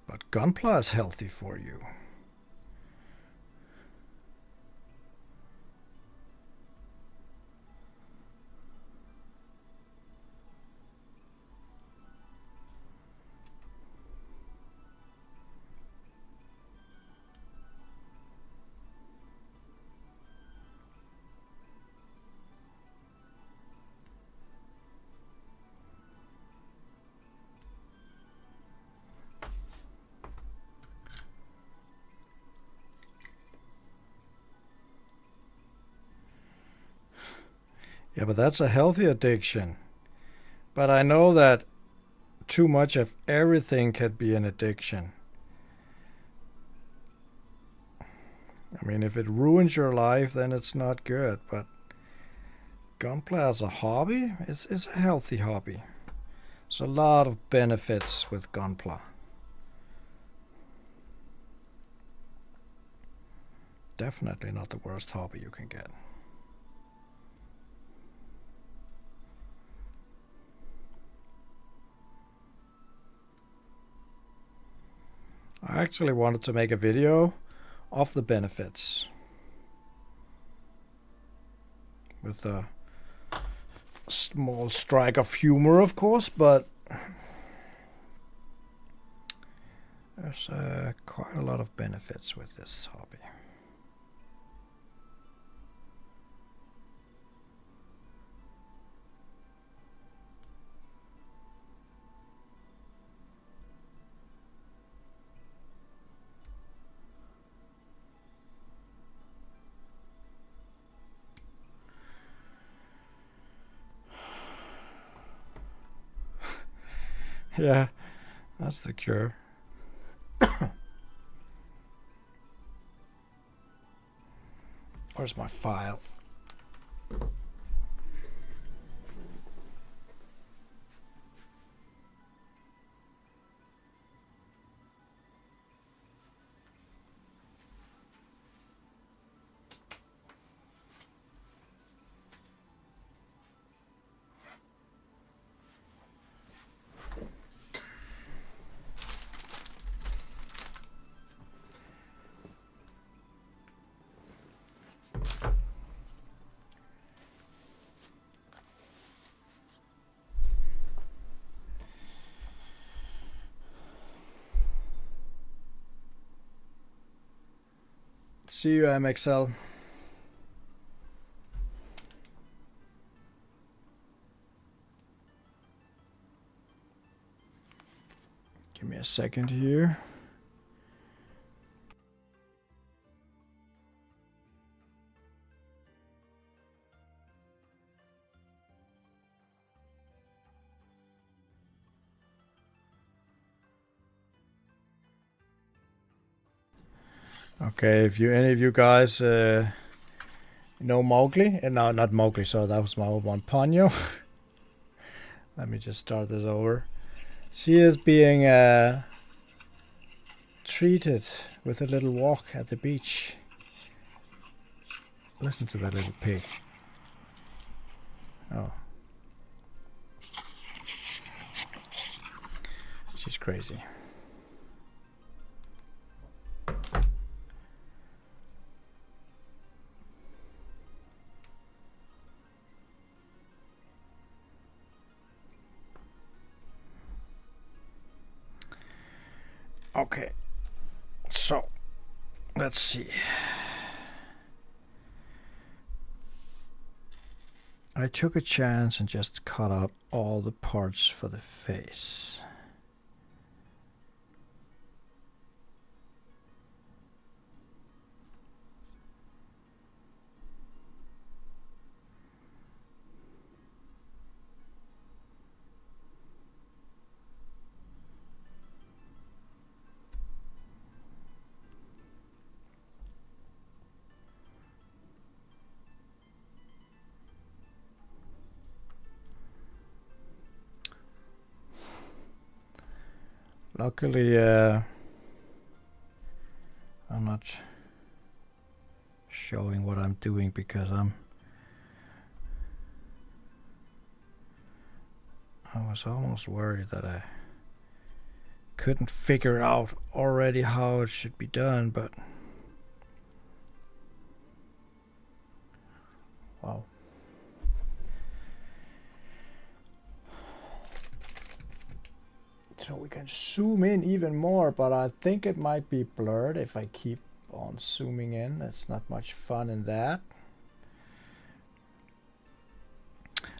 But gunpla is healthy for you. Yeah, but that's a healthy addiction. But I know that too much of everything can be an addiction. I mean, if it ruins your life, then it's not good. But gunpla as a hobby is a healthy hobby. There's a lot of benefits with gunpla. Definitely not the worst hobby you can get. I actually wanted to make a video of the benefits with a small strike of humor, of course, but there's quite a lot of benefits with this hobby. Yeah, that's the cure. Where's my file? See you, MXL. Give me a second here. Okay, if any of you guys know Mowgli, no, not Mowgli, sorry, that was my old one, Ponyo. Let me just start this over. She is being treated with a little walk at the beach. Listen to that little pig. Oh. She's crazy. Okay, so let's see. I took a chance and just cut out all the parts for the face. Luckily, I'm not showing what I'm doing because I was almost worried that I couldn't figure out already how it should be done, but wow. So we can zoom in even more, but I think it might be blurred if I keep on zooming in. It's not much fun in that.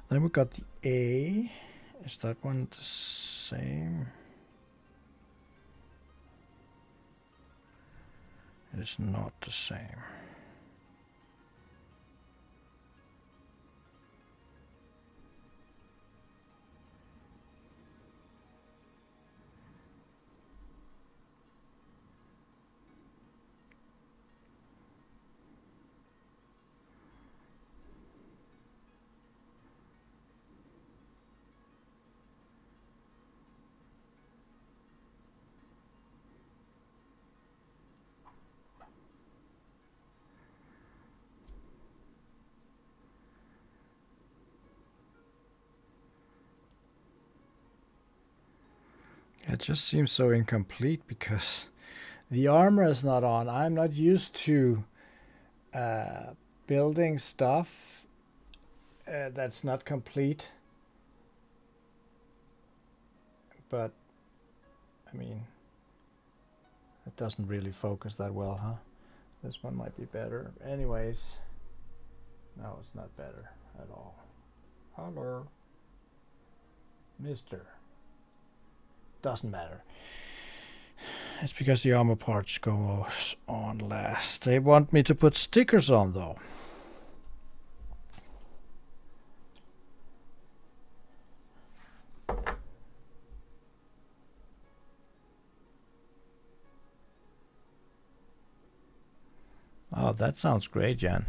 Then we got the A. Is that one the same? It is not the same. It just seems so incomplete because the armor is not on. I'm not used to building stuff that's not complete. But, I mean, it doesn't really focus that well, huh? This one might be better. Anyways, no, it's not better at all. Hello, Mister. Doesn't matter. It's because the armor parts go on last. They want me to put stickers on though. Oh, that sounds great, Jan.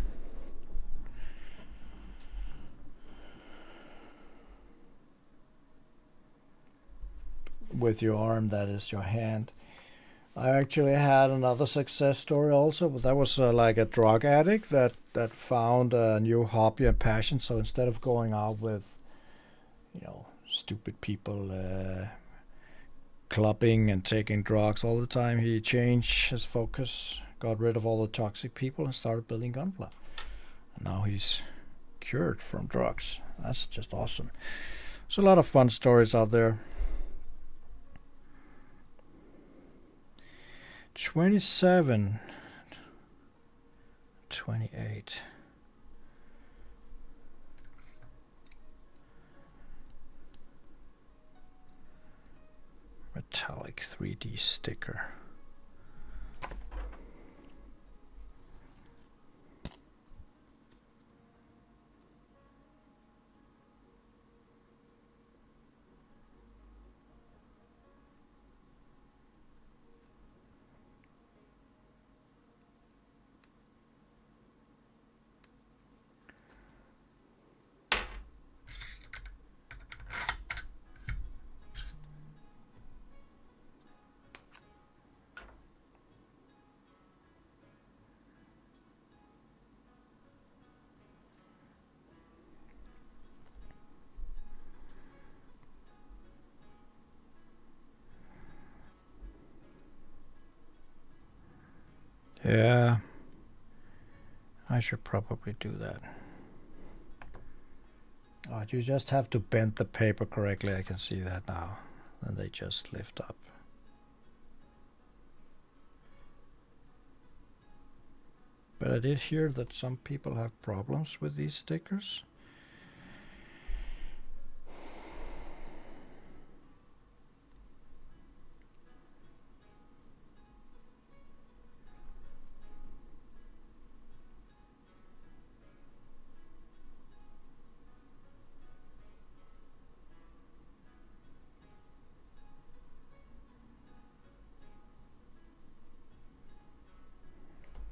With your arm, that is your hand. I actually had another success story also, but that was like a drug addict that found a new hobby and passion. So instead of going out with, stupid people clubbing and taking drugs all the time, he changed his focus, got rid of all the toxic people, and started building gunpla. And now he's cured from drugs. That's just awesome. There's a lot of fun stories out there. 27, 28. Metallic 3D sticker. Yeah, I should probably do that. Oh, you just have to bend the paper correctly. I can see that now. And they just lift up. But I did hear that some people have problems with these stickers.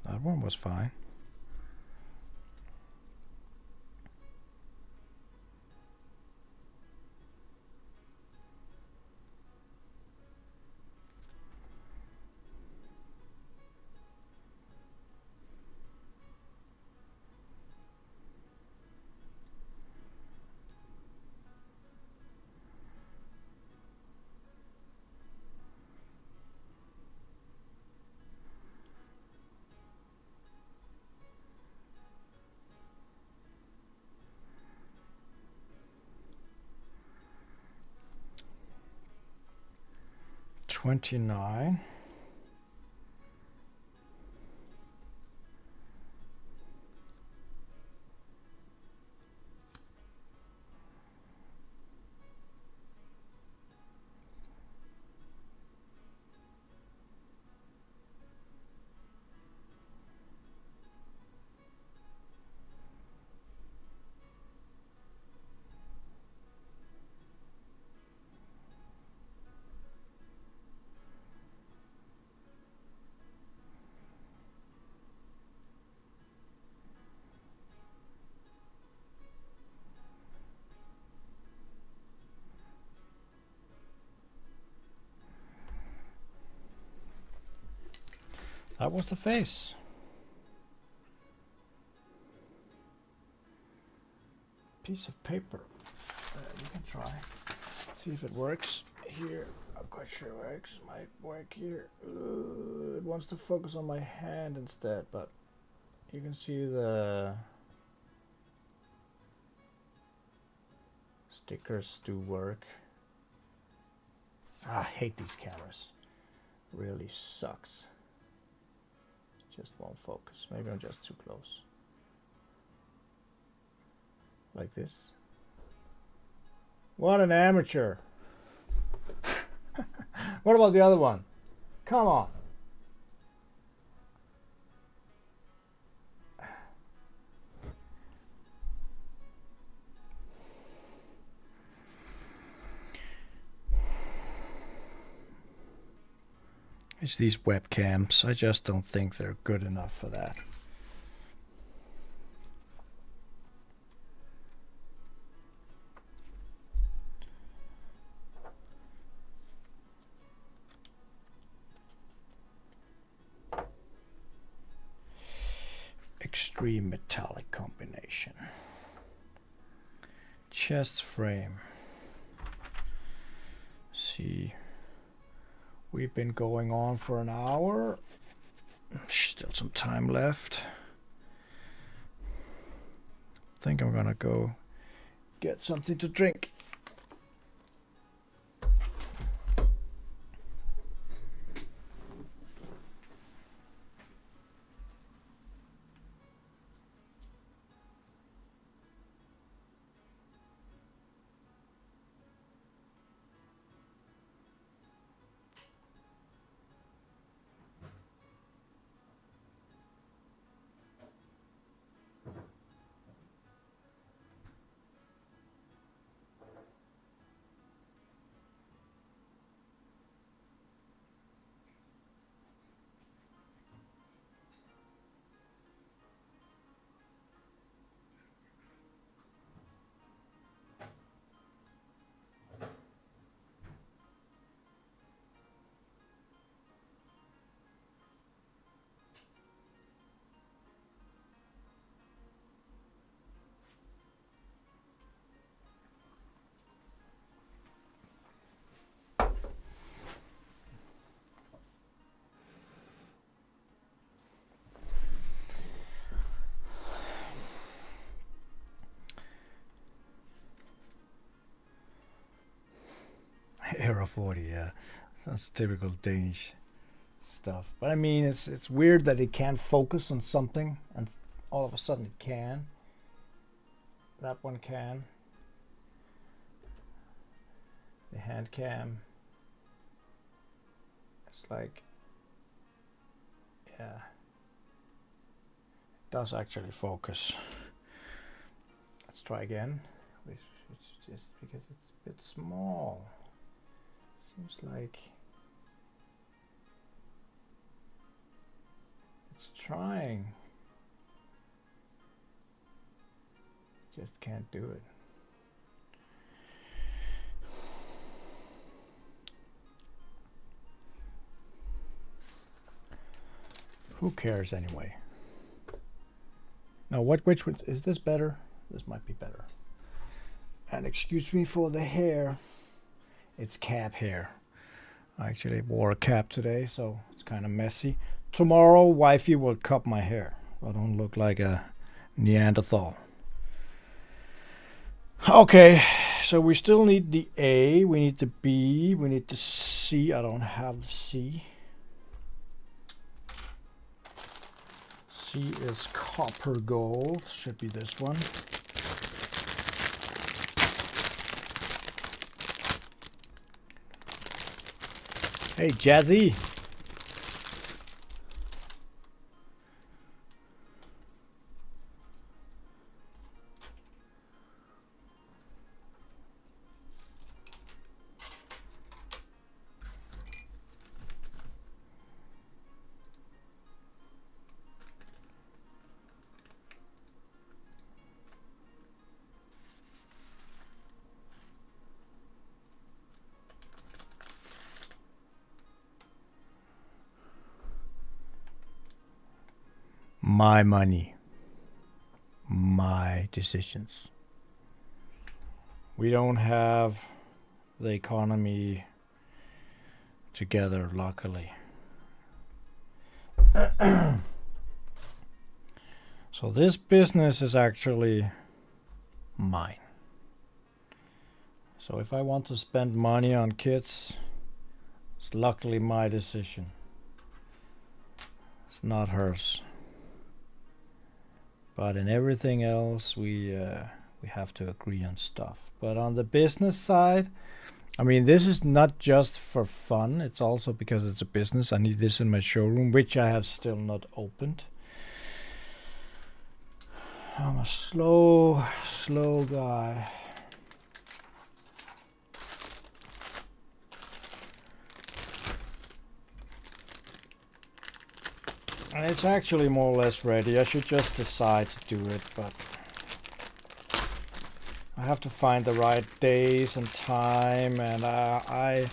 That one was fine. $29. That was the face. Piece of paper. You can try. See if it works here. I'm quite sure it works. Might work here. It wants to focus on my hand instead, but you can see the stickers do work. I hate these cameras. Really sucks. Just won't focus. Maybe I'm just too close. Like this. What an amateur. What about the other one? Come on. It's these webcams. I just don't think they're good enough for that. Extreme metallic combination. Chest frame. See. We've been going on for an hour. Still some time left. I think I'm gonna go get something to drink. Era 40, yeah. That's typical Danish stuff. But I mean, it's weird that it can't focus on something, and all of a sudden it can. That one can. The hand cam. It's like, yeah, it does actually focus. Let's try again. Which just because it's a bit small. Seems like it's trying. Just can't do it. Who cares anyway? Now, which is this better? This might be better. And excuse me for the hair. It's cap hair. I actually wore a cap today, so it's kind of messy. Tomorrow, wifey will cut my hair. I don't look like a Neanderthal. Okay, so we still need the A, we need the B, we need the C. I don't have the C. C is copper gold, should be this one. Hey, Jazzy. My money, my decisions. We don't have the economy together, luckily. So this business is actually mine. So if I want to spend money on kids, it's luckily my decision. It's not hers. But in everything else, we have to agree on stuff. But on the business side, I mean, this is not just for fun. It's also because it's a business. I need this in my showroom, which I have still not opened. I'm a slow guy. And it's actually more or less ready. I should just decide to do it, but I have to find the right days and time. And I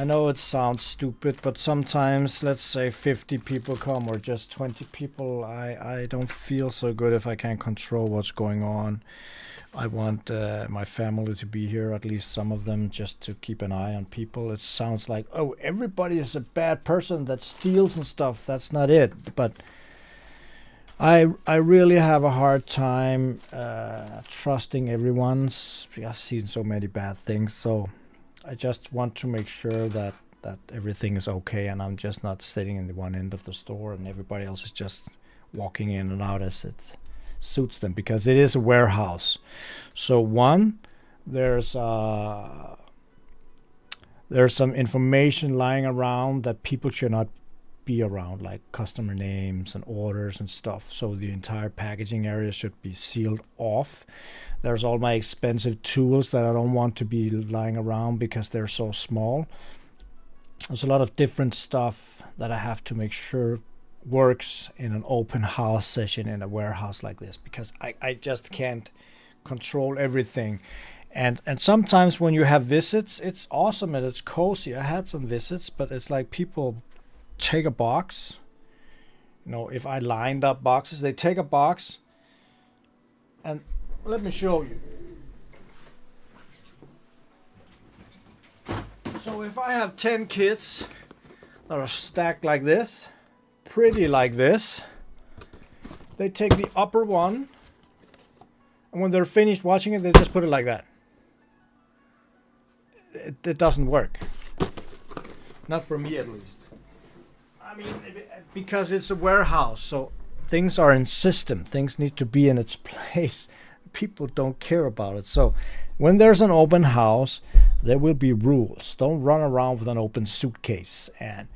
know it sounds stupid, but sometimes, let's say 50 people come or just 20 people, I don't feel so good if I can't control what's going on. I want my family to be here, at least some of them, just to keep an eye on people. It sounds like, oh, everybody is a bad person that steals and stuff. That's not it. But I really have a hard time trusting everyone. I've seen so many bad things. So I just want to make sure that everything is okay, and I'm just not sitting in the one end of the store and everybody else is just walking in and out as it suits them, because it is a warehouse. So there's some information lying around that people should not be around, like customer names and orders and stuff. So the entire packaging area should be sealed off. There's all my expensive tools that I don't want to be lying around because they're so small. There's a lot of different stuff that I have to make sure works in an open house session in a warehouse like this, because I just can't control everything. And sometimes when you have visits, it's awesome and it's cozy. I had some visits, but it's like people take a box. You know, if I lined up boxes, they take a box, and let me show you. So if I have 10 kits that are stacked like this, pretty like this, they take the upper one, and when they're finished watching it, they just put it like that. It doesn't work. Not for me, at least. I mean, because it's a warehouse, so things are in system. Things need to be in its place. People don't care about it. So when there's an open house, there will be rules. Don't run around with an open suitcase, and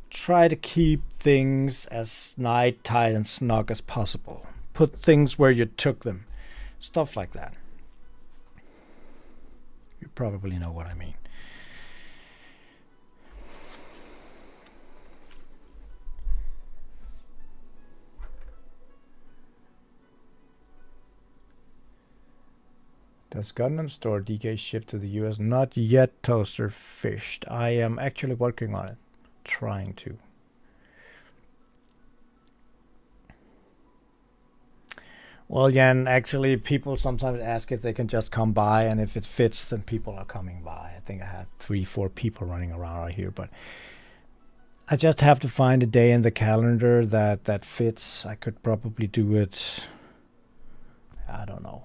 try to keep things as nice, tight, and snug as possible. Put things where you took them. Stuff like that. You probably know what I mean. Does gundam-store DK ship to the US? Not yet, Toaster Fished. I am actually working on it. Trying to. Well, Jan, actually, people sometimes ask if they can just come by, and if it fits, then people are coming by. I think I had 3-4 people running around out here, but I just have to find a day in the calendar that fits. I could probably do it, I don't know,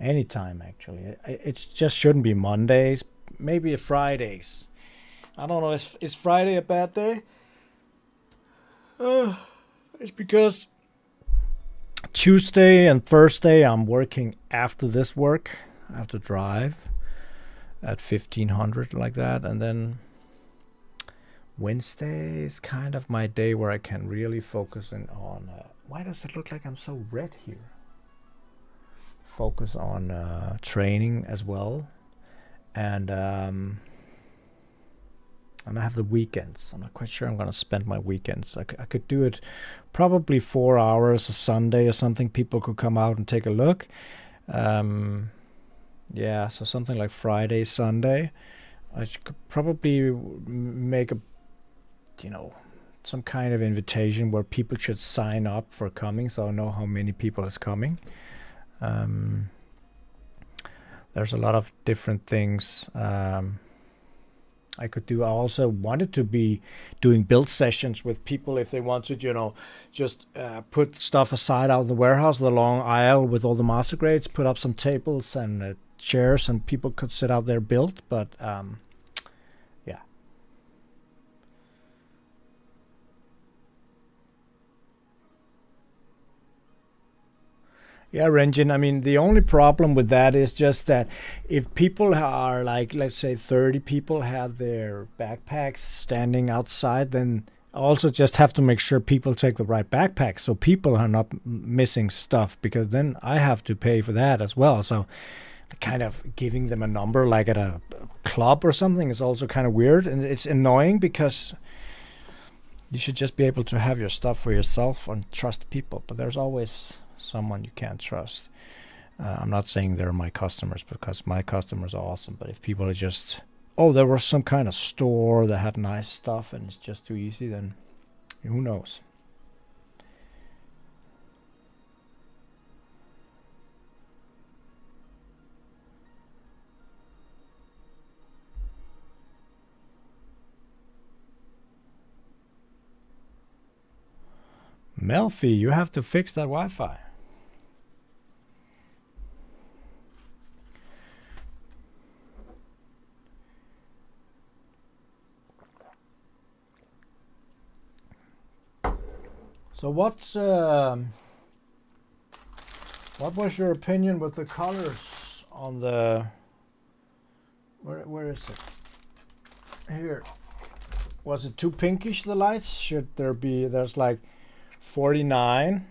anytime, actually. It just shouldn't be Mondays, maybe Fridays. I don't know, is Friday a bad day? It's because Tuesday and Thursday I'm working after this work. I have to drive at 1500 like that, and then Wednesday is kind of my day where I can really focus on why does it look like I'm so red here? Focus on training as well, and I have the weekends. I'm not quite sure I'm going to spend my weekends. I could do it probably 4 hours a Sunday or something. People could come out and take a look. Yeah, so something like Friday, Sunday. I could probably make some kind of invitation where people should sign up for coming, so I know how many people is coming. There's a lot of different things I could do. I also wanted to be doing build sessions with people if they wanted, just put stuff aside out of the warehouse, the long aisle with all the master grades, put up some tables and chairs, and people could sit out there build. But yeah. Yeah, Renjin, I mean, the only problem with that is just that if people are like, let's say 30 people have their backpacks standing outside, then also just have to make sure people take the right backpacks so people are not missing stuff, because then I have to pay for that as well. So kind of giving them a number like at a club or something is also kind of weird, and it's annoying because you should just be able to have your stuff for yourself and trust people, but there's always someone you can't trust. I'm not saying they're my customers, because my customers are awesome, but if people are just, there was some kind of store that had nice stuff and it's just too easy, then who knows. Melfi, you have to fix that Wi-Fi. So what was your opinion with the colors on the, where is it? Here. Was it too pinkish, the lights? Should there's like 49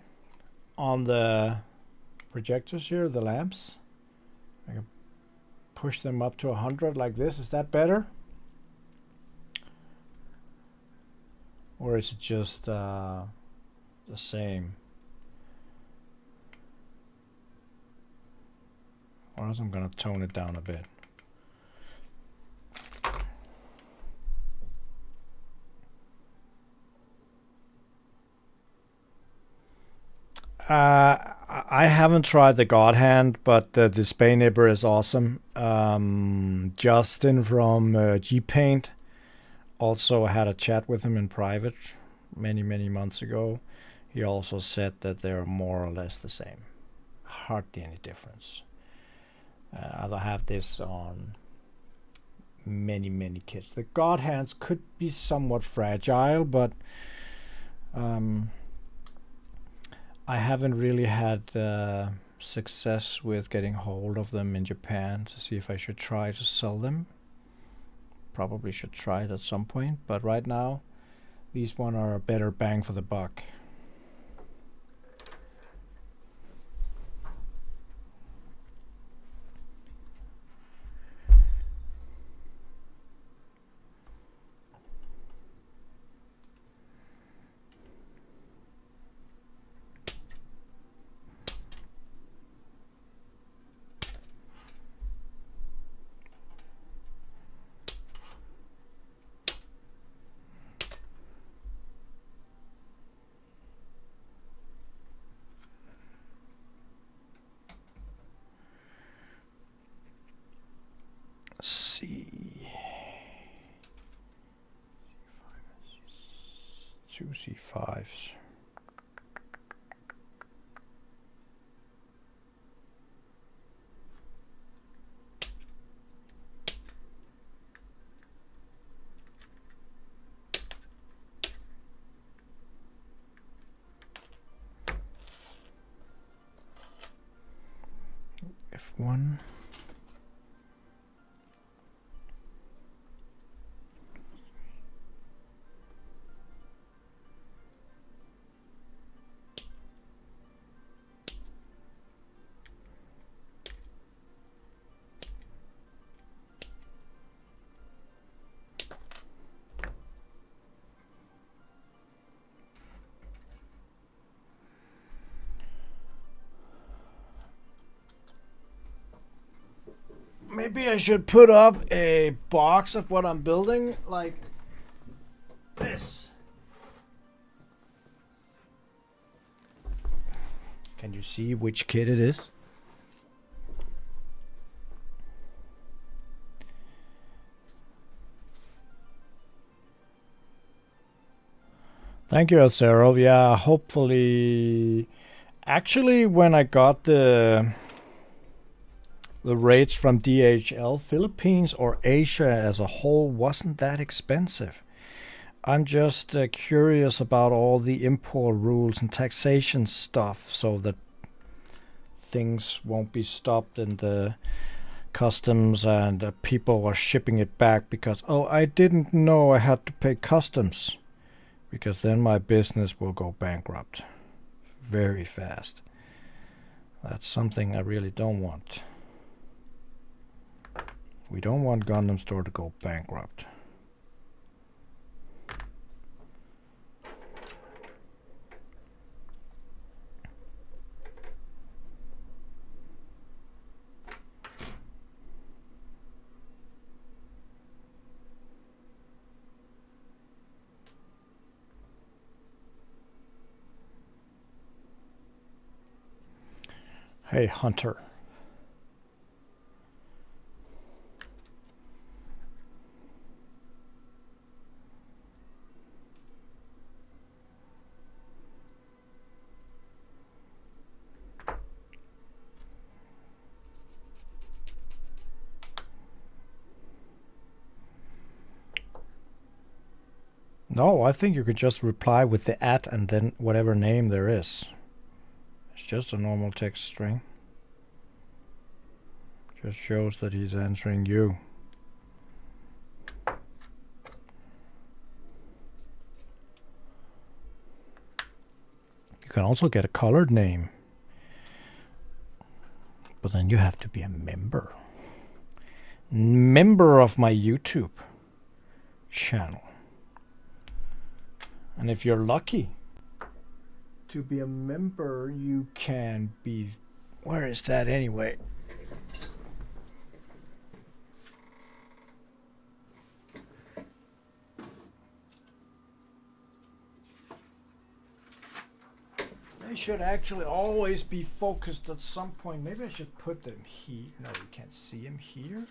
on the projectors here, the lamps. I can push them up to 100 like this. Is that better? Or is it just the same? Or else I'm gonna tone it down a bit. I haven't tried the God Hand, but the display nibber is awesome. Justin from G-Paint also had a chat with him in private many months ago. He also said that they're more or less the same. Hardly any difference. I have this on many kids. The God hands could be somewhat fragile, but I haven't really had success with getting hold of them in Japan to see if I should try to sell them. Probably should try it at some point, but right now these one are a better bang for the buck. C. 2 C5s. F1. Maybe I should put up a box of what I'm building, like this. Can you see which kid it is? Thank you, Acero. Yeah, hopefully. Actually, when I got the rates from DHL, Philippines or Asia as a whole wasn't that expensive. I'm just curious about all the import rules and taxation stuff so that things won't be stopped in the customs and people are shipping it back because, oh, I didn't know I had to pay customs, because then my business will go bankrupt very fast. That's something I really don't want. We don't want Gundam-store to go bankrupt. Hey, Hunter. No, I think you could just reply with the @ and then whatever name there is. It's just a normal text string. Just shows that he's answering you. You can also get a colored name, but then you have to be a member. Member of my YouTube channel. And if you're lucky to be a member, you can be... Where is that anyway? They should actually always be focused at some point. Maybe I should put them here. No, you can't see them here.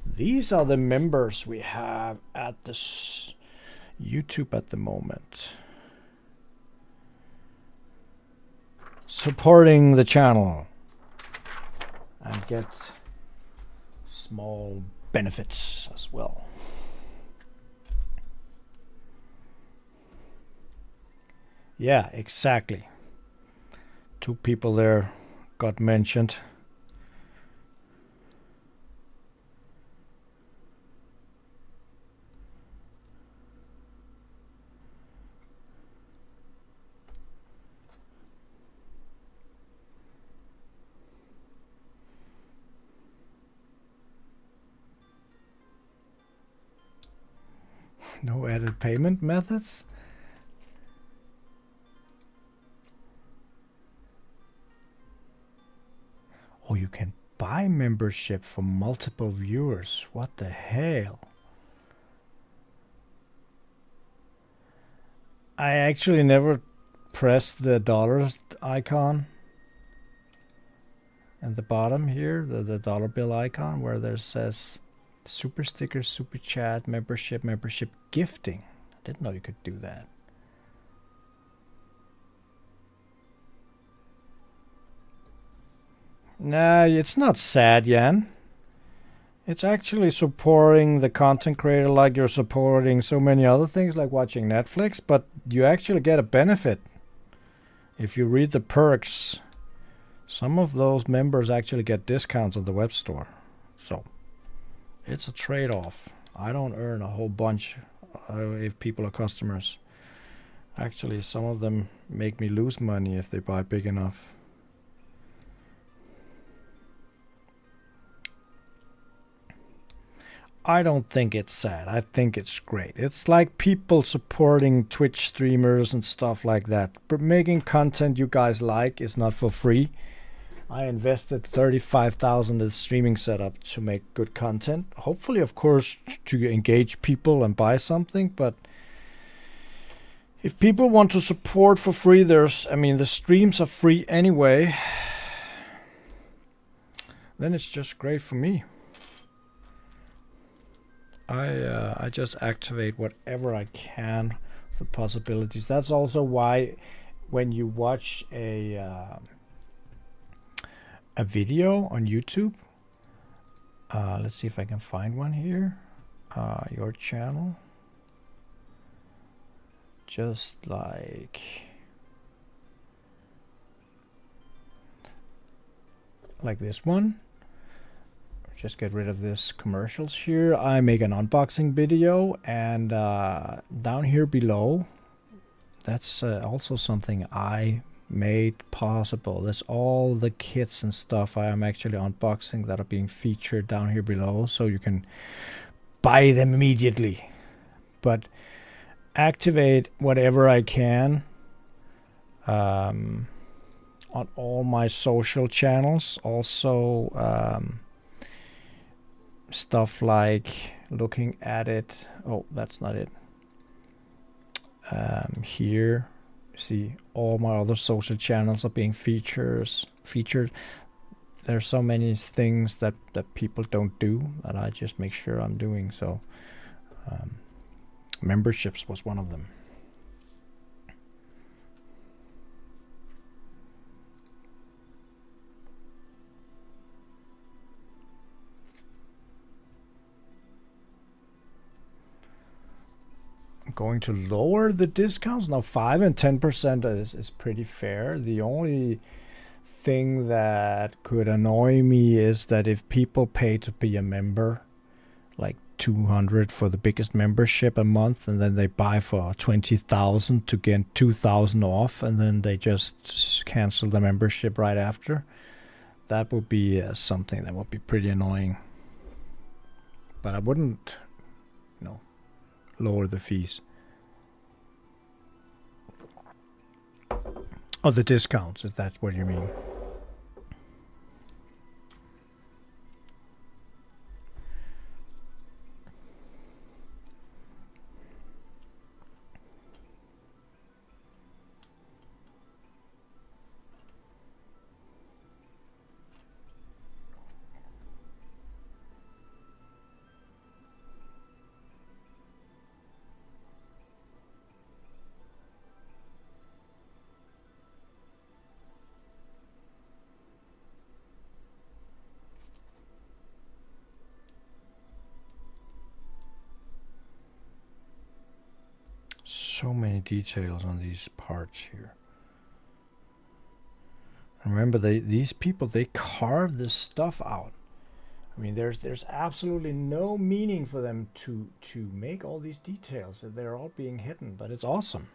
These are the members we have at this YouTube at the moment. Supporting the channel and get small benefits as well. Yeah, exactly. 2 people there got mentioned. No added payment methods? Oh, you can buy membership for multiple viewers. What the hell? I actually never pressed the dollar icon at the bottom here, the dollar bill icon, where there says super stickers, super chat, membership gifting. I didn't know you could do that. Nah, it's not sad, Jan. It's actually supporting the content creator like you're supporting so many other things like watching Netflix, but you actually get a benefit. If you read the perks, some of those members actually get discounts on the web store. So it's a trade-off. I don't earn a whole bunch if people are customers. Actually, some of them make me lose money if they buy big enough. I don't think it's sad. I think it's great. It's like people supporting Twitch streamers and stuff like that. But making content you guys like is not for free. I invested 35,000 in streaming setup to make good content. Hopefully, of course, to engage people and buy something. But if people want to support for free, the streams are free anyway. Then it's just great for me. I just activate whatever I can, the possibilities. That's also why when you watch a video on YouTube, let's see if I can find one here. Your channel, just like this one. Just get rid of this commercials here. I make an unboxing video, and down here below, that's also something I made possible. That's all the kits and stuff I am actually unboxing that are being featured down here below, so you can buy them immediately. But activate whatever I can on all my social channels. Also stuff like looking at it. Oh, that's not it. Here, see, all my other social channels are being featured. There's so many things that people don't do that I just make sure I'm doing. So memberships was one of them. Going to lower the discounts now. 5 and 10% is pretty fair. The only thing that could annoy me is that if people pay to be a member, like 200 for the biggest membership a month, and then they buy for 20,000 to get 2,000 off, and then they just cancel the membership right after, that would be something that would be pretty annoying. But I wouldn't, lower the fees. Oh, the discounts, is that what you mean? so many details on these parts here. Remember, these people, they carve this stuff out. I mean, there's absolutely no meaning for them to make all these details. They're all being hidden, but it's awesome.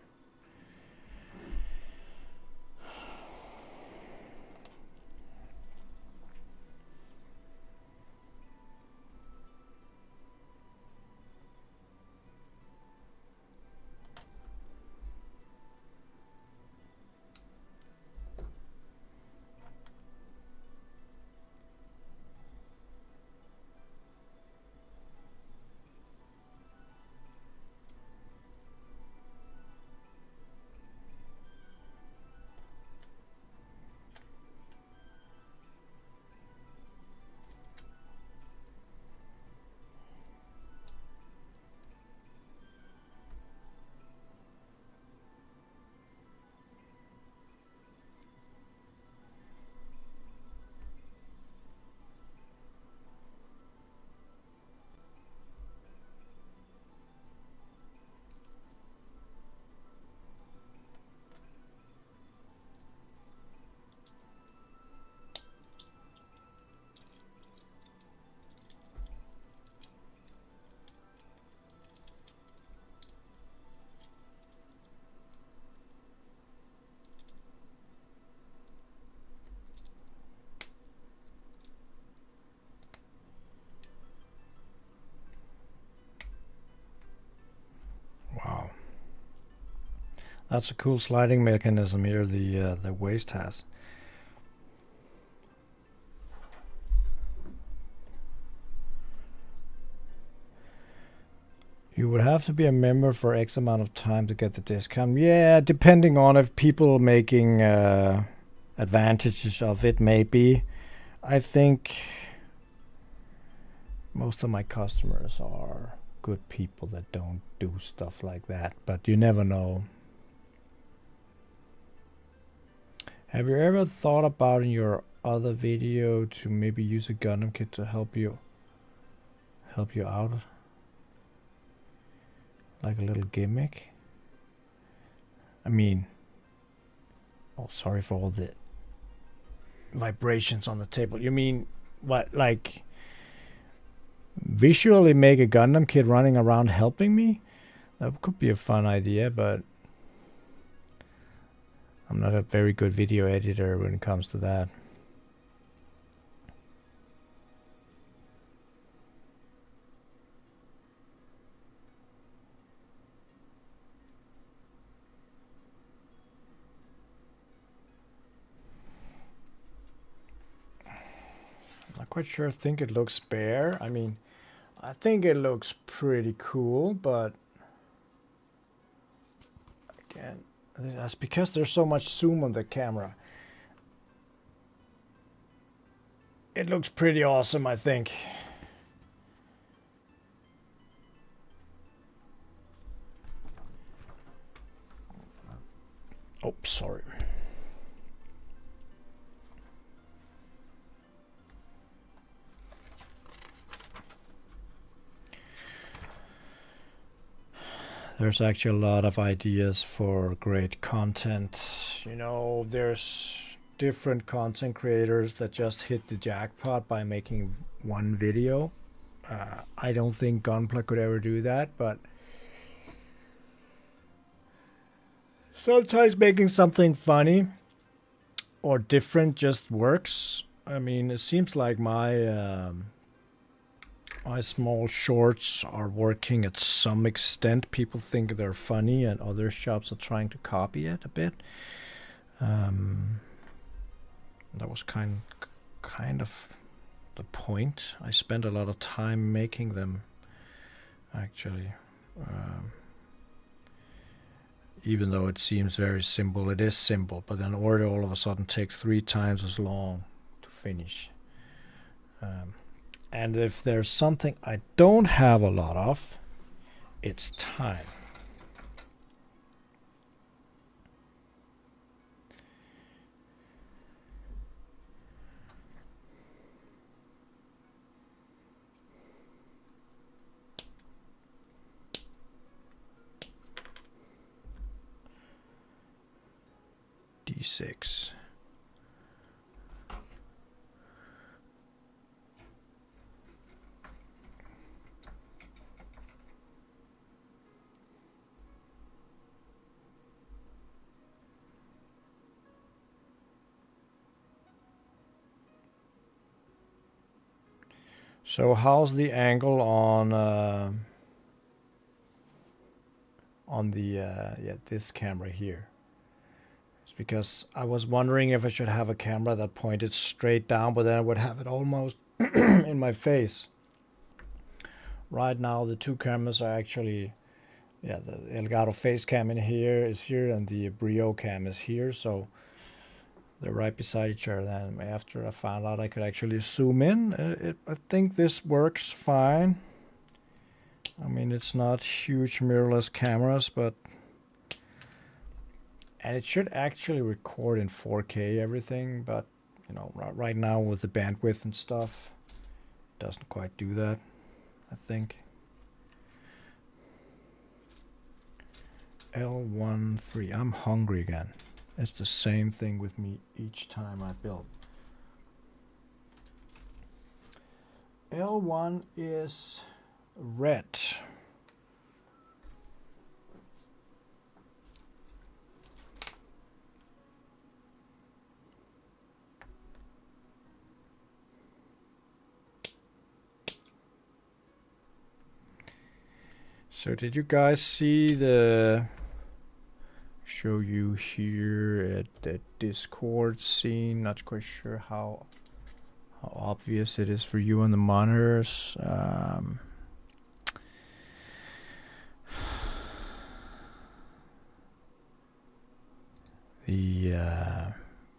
Wow. That's a cool sliding mechanism here the waist has. You would have to be a member for X amount of time to get the discount. Yeah, depending on if people making advantages of it, maybe. I think most of my customers are good people that don't do stuff like that, but you never know. Have you ever thought about in your other video to maybe use a Gundam kit to help you out? Like a little gimmick? I mean, oh, sorry for all the vibrations on the table. You mean what, like visually make a Gundam kid running around helping me? That could be a fun idea, but I'm not a very good video editor when it comes to that. Not quite sure. I think it looks bare. I mean, I think it looks pretty cool, but again, that's because there's so much zoom on the camera. It looks pretty awesome, I think. Oh, sorry. There's actually a lot of ideas for great content. You know, there's different content creators that just hit the jackpot by making one video. I don't think Gunpla could ever do that, but sometimes making something funny or different just works. I mean, it seems like my small shorts are working at some extent. People think they're funny, and other shops are trying to copy it a bit. That was kind of the point. I spent a lot of time making them, actually. Even though it seems very simple, it is simple, but an order all of a sudden takes 3 times as long to finish. And if there's something I don't have a lot of, it's time. D6. So how's the angle on this camera here? It's because I was wondering if I should have a camera that pointed straight down, but then I would have it almost in my face. Right now the two cameras are actually, the Elgato face cam in here is here and the Brio cam is here, so they're right beside each other. Then after I found out I could actually zoom in, I think this works fine. I mean, it's not huge mirrorless cameras, but and it should actually record in 4K everything, but you know, right now with the bandwidth and stuff, it doesn't quite do that, I think. L13. I'm hungry again. It's the same thing with me each time I build. L1 is red. So did you guys see the show you here at the Discord scene? Not quite sure how obvious it is for you on the monitors.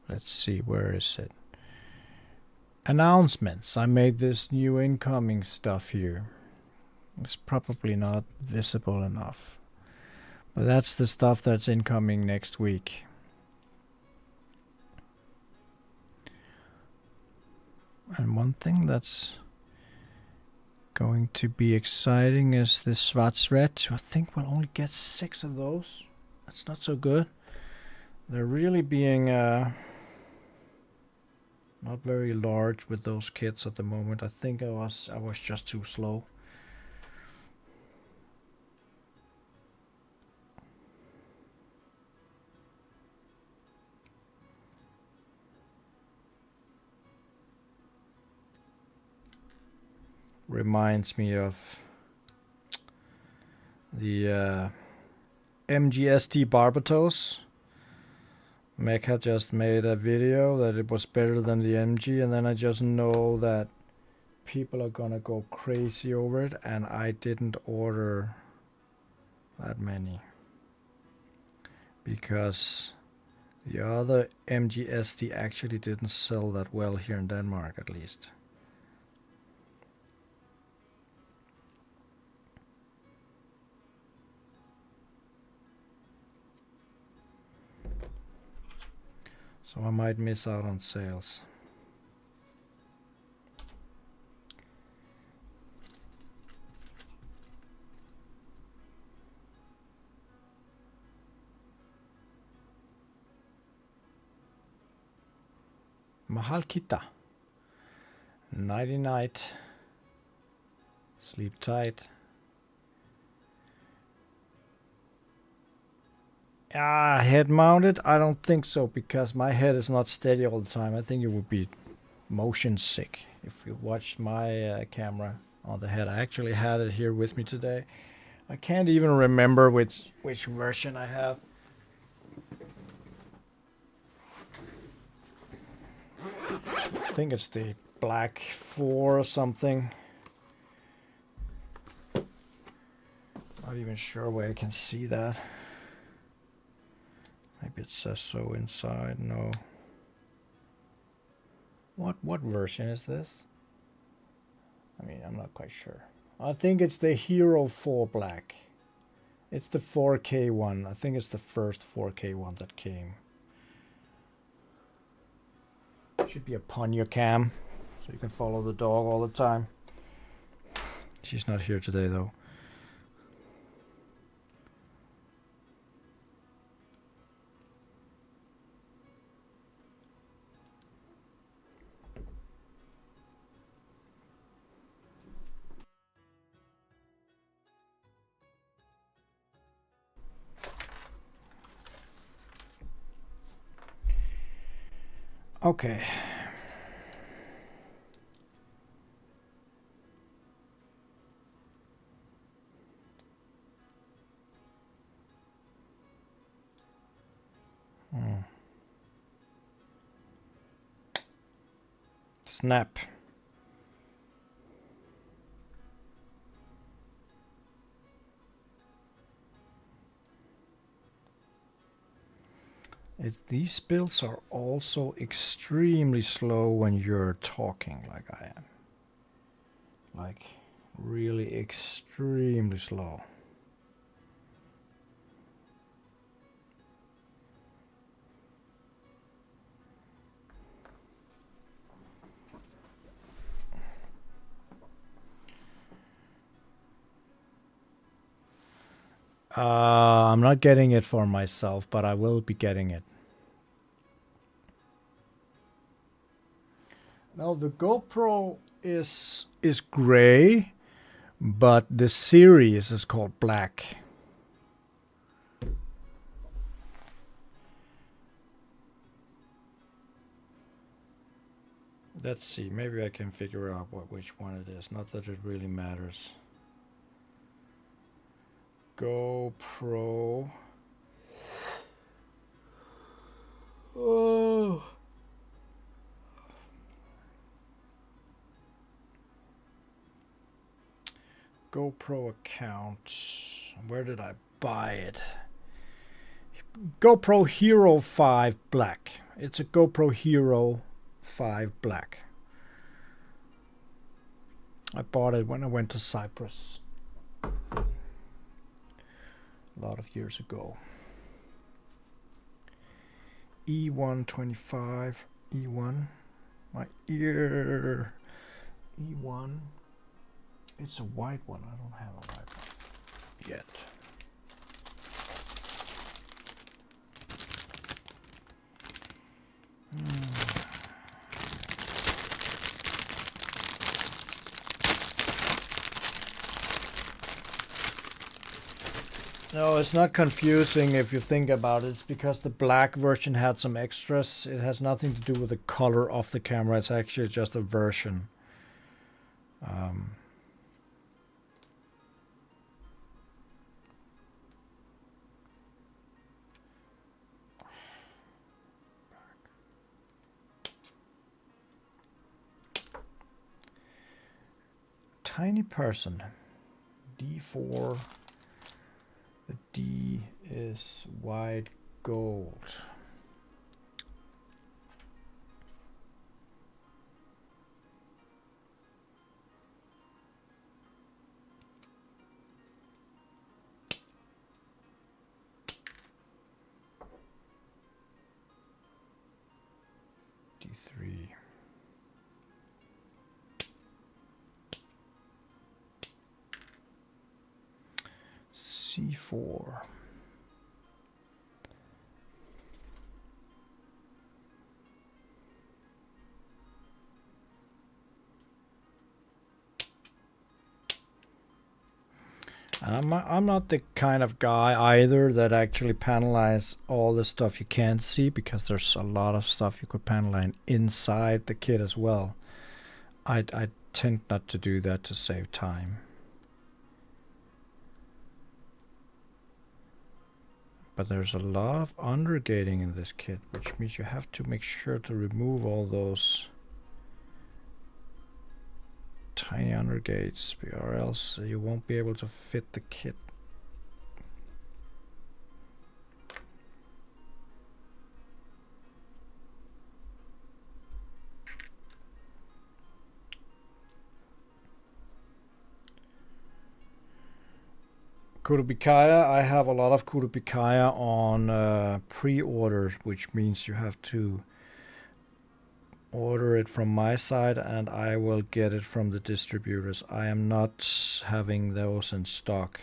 Let's see, where is it? Announcements. I made this new incoming stuff here. It's probably not visible enough, but that's the stuff that's incoming next week. And one thing that's going to be exciting is this Schwarzred. I think we'll only get 6 of those. That's not so good. They're really being not very large with those kits at the moment. I think I was just too slow. Reminds me of the MGST Barbatos. Mecha just made a video that it was better than the MG, and then I just know that people are gonna go crazy over it, and I didn't order that many because the other MGST actually didn't sell that well here in Denmark, at least. So I might miss out on sales. Mahal Kita. Nighty night. Sleep tight. Head mounted? I don't think so, because my head is not steady all the time. I think it would be motion sick if you watched my camera on the head. I actually had it here with me today. I can't even remember which version I have. I think it's the Black 4 or something. Not even sure where I can see that. Maybe it says so inside. No. What version is this? I mean, I'm not quite sure. I think it's the Hero 4 Black. It's the 4K one. I think it's the first 4K one that came. Should be a Ponyo cam, so you can follow the dog all the time. She's not here today though. Okay. Snap. These builds are also extremely slow when you're talking like I am. Like, really extremely slow. I'm not getting it for myself, but I will be getting it. Now the GoPro is gray, but the series is called black. Let's see, maybe I can figure out which one it is. Not that it really matters. GoPro. Oh. GoPro account. Where did I buy it? GoPro Hero 5 Black. It's a GoPro Hero 5 Black. I bought it when I went to Cyprus a lot of years ago. E125, E1, my ear, E1. It's a white one. I don't have a white one yet. No, it's not confusing if you think about it. It's because the black version had some extras. It has nothing to do with the color of the camera. It's actually just a version. Tiny person. D4. The D is white gold. D3. C4. And I'm not the kind of guy either that actually panelize all the stuff you can't see, because there's a lot of stuff you could panelize inside the kit as well. I tend not to do that to save time. But there's a lot of undergating in this kit, which means you have to make sure to remove all those tiny undergates, or else you won't be able to fit the kit. Kurubikaya, I have a lot of Kurubikaya on pre-order, which means you have to order it from my side and I will get it from the distributors. I am not having those in stock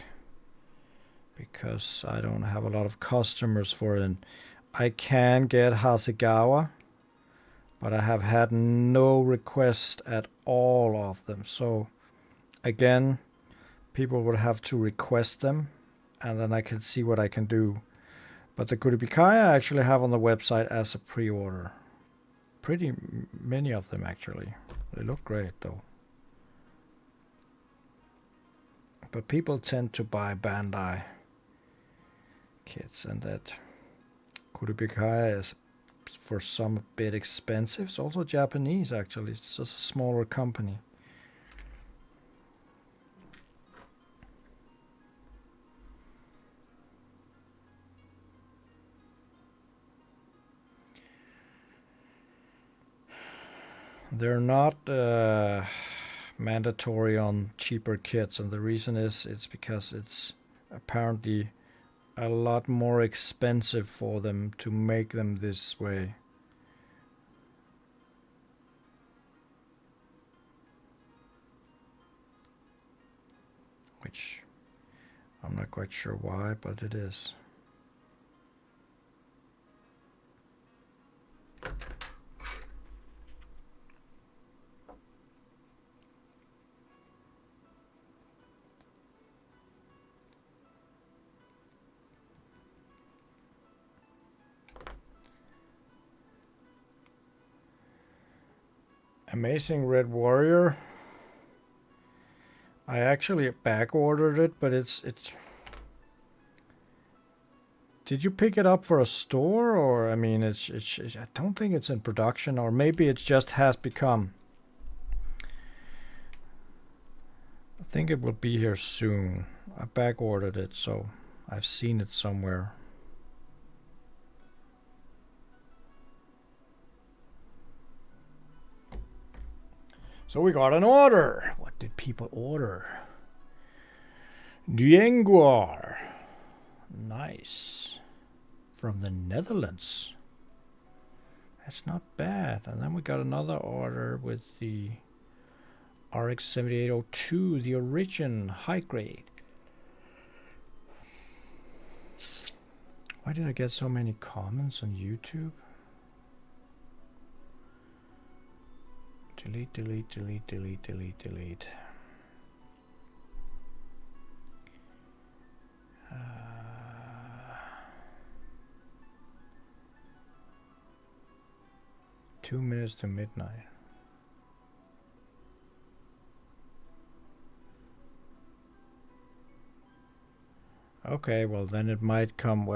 because I don't have a lot of customers for it. And I can get Hasegawa, but I have had no request at all of them. So again, people would have to request them and then I can see what I can do. But the Kurubikaya I actually have on the website as a pre-order pretty many of them actually. They look great though. But people tend to buy Bandai kits, and that Kurubikaya is for some a bit expensive. It's also Japanese actually. It's just a smaller company. They're not mandatory on cheaper kits, and the reason is it's because it's apparently a lot more expensive for them to make them this way. Which I'm not quite sure why, but it is. Amazing Red Warrior. I actually back ordered it, but it's. Did you pick it up for a store, or I mean, it's I don't think it's in production, or maybe it just has become. I think it will be here soon. I back ordered it, so I've seen it somewhere. So we got an order. What did people order? Dienguar. Nice. From the Netherlands. That's not bad. And then we got another order with the RX 7802, the Origin high grade. Why did I get so many comments on YouTube? Delete, delete, delete, delete, delete, delete. 2 minutes to midnight. Okay, well then it might come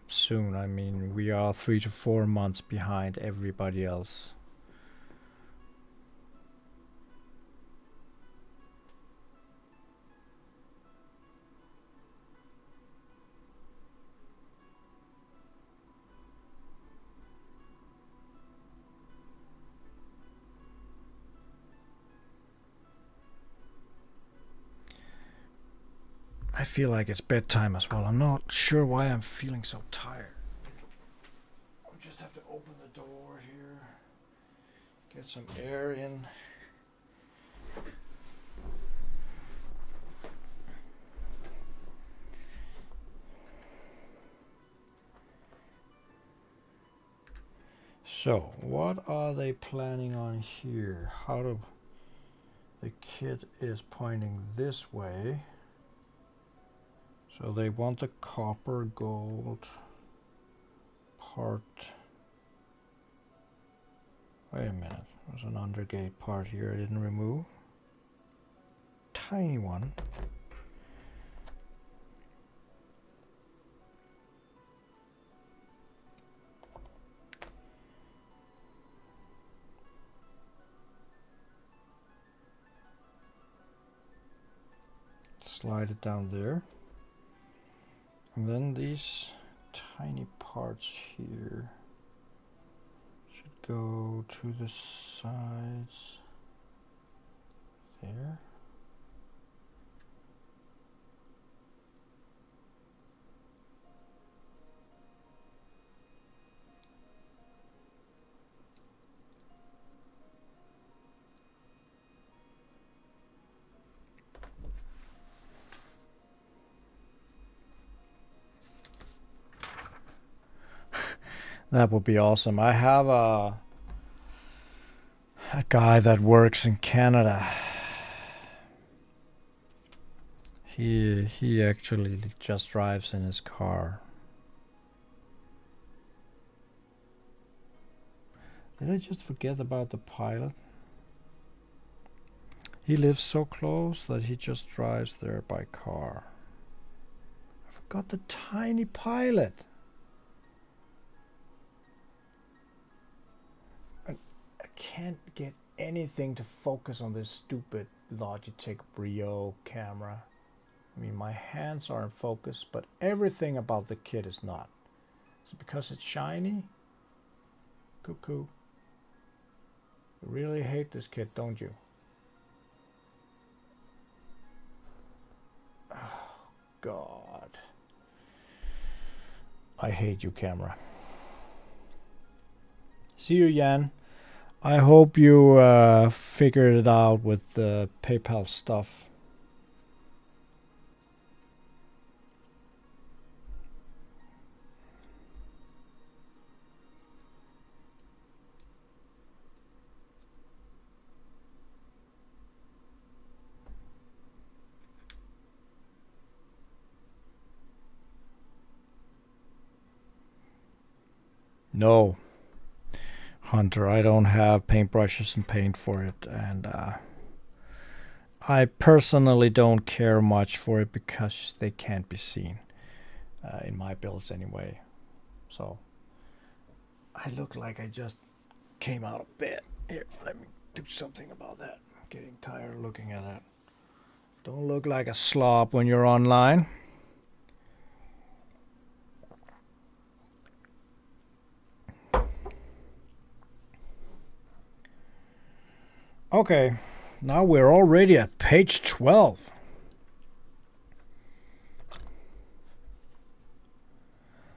soon. I mean, we are 3 to 4 months behind everybody else. I feel like it's bedtime as well. I'm not sure why I'm feeling so tired. I'll just have to open the door here, get some air in. So, what are they planning on here? The kid is pointing this way. So they want the copper gold part. Wait a minute, there's an undergate part here I didn't remove. Tiny one. Slide it down there. And then these tiny parts here should go to the sides there. That would be awesome. I have a guy that works in Canada. He actually just drives in his car. Did I just forget about the pilot? He lives so close that he just drives there by car. I forgot the tiny pilot. I can't get anything to focus on this stupid Logitech Brio camera. I mean, my hands are in focus, but everything about the kit is not. Is it because it's shiny? Cuckoo. You really hate this kit, don't you? Oh, God. I hate you, camera. See you, Jan. I hope you figured it out with the PayPal stuff. No, Hunter, I don't have paintbrushes and paint for it, and I personally don't care much for it because they can't be seen in my builds anyway. So I look like I just came out of bed. Here, let me do something about that. I'm getting tired of looking at that. Don't look like a slob when you're online. Okay, now we're already at page 12.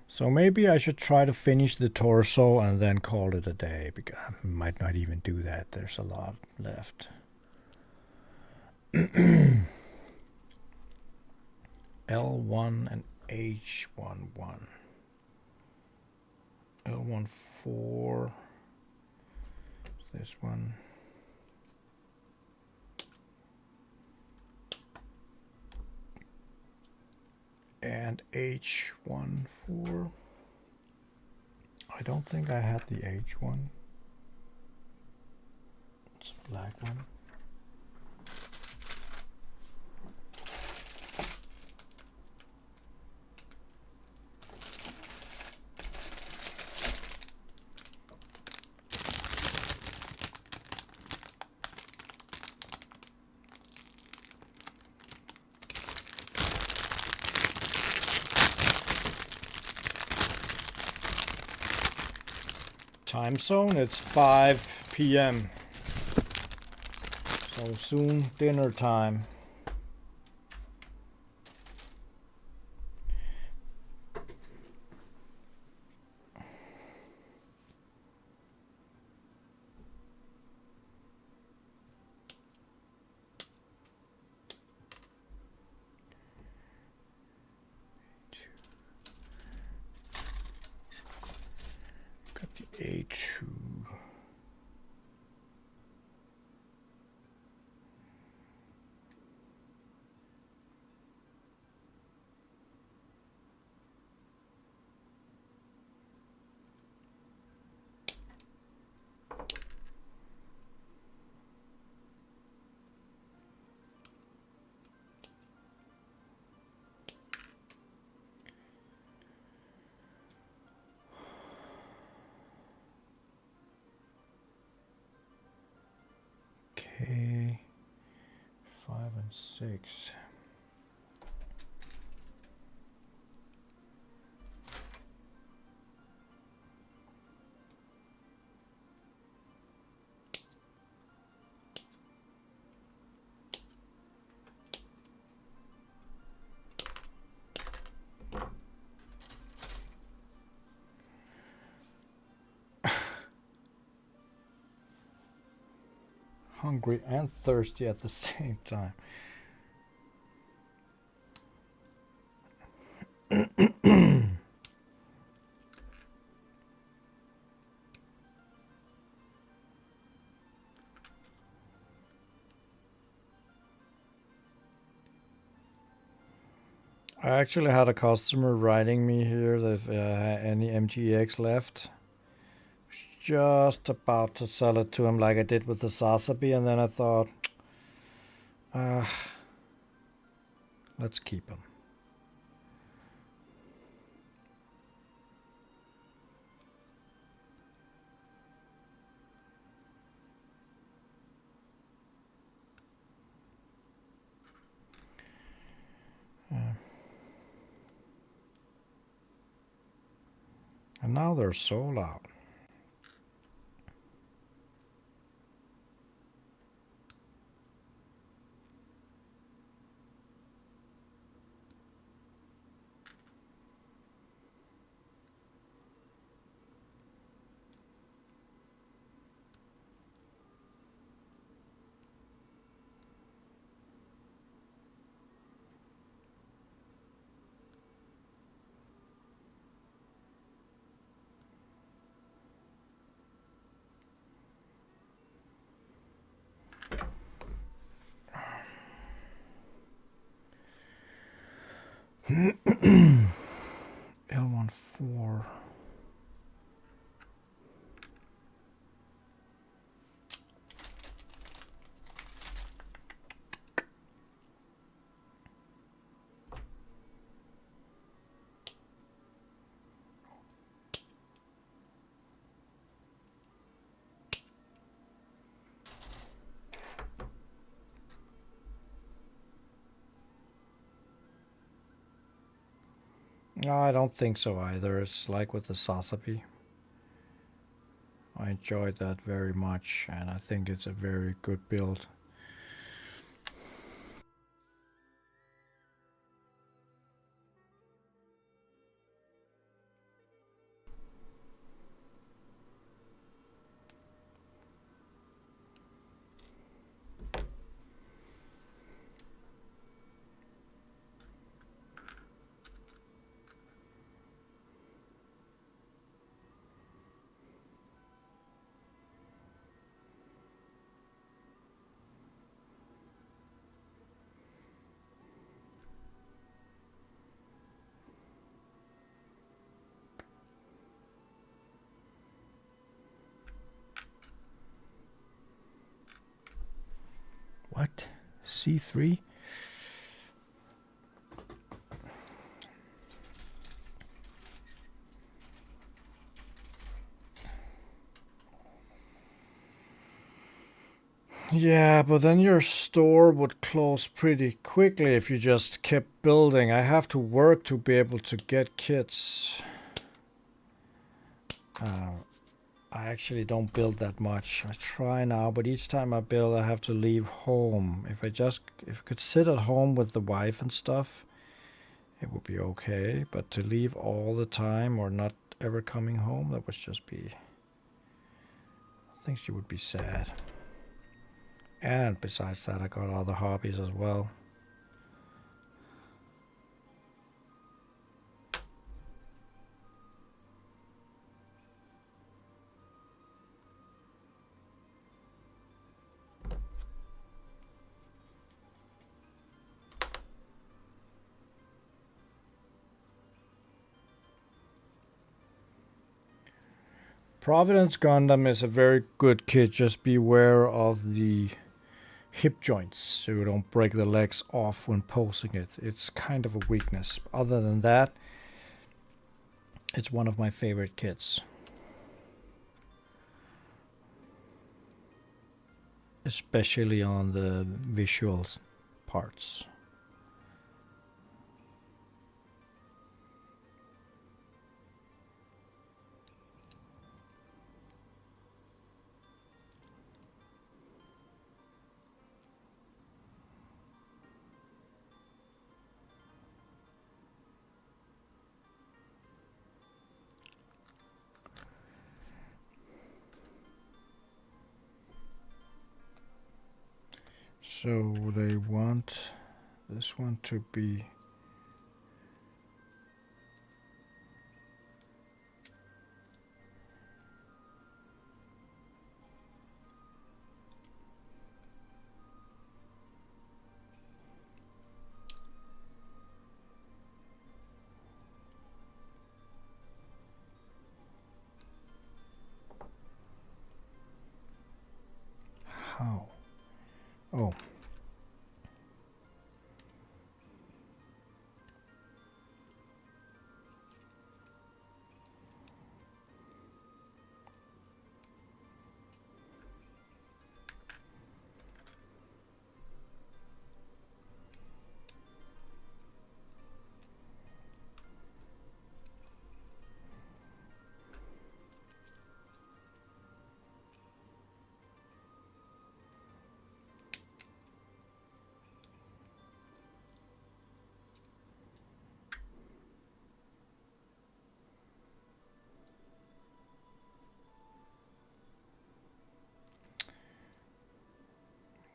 So maybe I should try to finish the torso and then call it a day, because I might not even do that. There's a lot left. L1 and H11. L14. This one. And H14. I don't think I had the H1. It's a black one. Time zone, it's 5 p.m. So soon dinner time. A2. Okay, 5 and 6. Hungry and thirsty at the same time. I actually had a customer writing me here that if any MGX left, just about to sell it to him like I did with the Sasabi, and then I thought, let's keep him. And now they're so loud. L14. No, I don't think so either. It's like with the Sasabi. I enjoyed that very much, and I think it's a very good build. What? C3? Yeah, but then your store would close pretty quickly if you just kept building. I have to work to be able to get kits. I actually don't build that much. I try now, but each time I build, I have to leave home. If I could sit at home with the wife and stuff, it would be okay. But to leave all the time or not ever coming home, that would just be... I think she would be sad. And besides that, I got other hobbies as well. Providence Gundam is a very good kit. Just beware of the hip joints so you don't break the legs off when posing it. It's kind of a weakness. Other than that, it's one of my favorite kits. Especially on the visual parts. So they want this one to be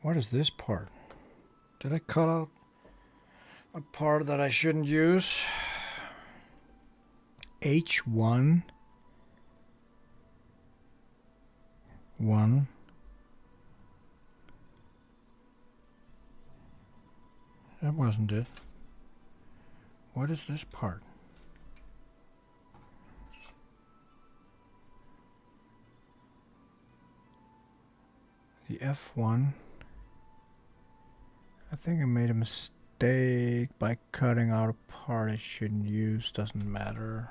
What is this part? Did I cut out a part that I shouldn't use? H1 1. That wasn't it. What is this part? The F1. I think I made a mistake by cutting out a part I shouldn't use. Doesn't matter.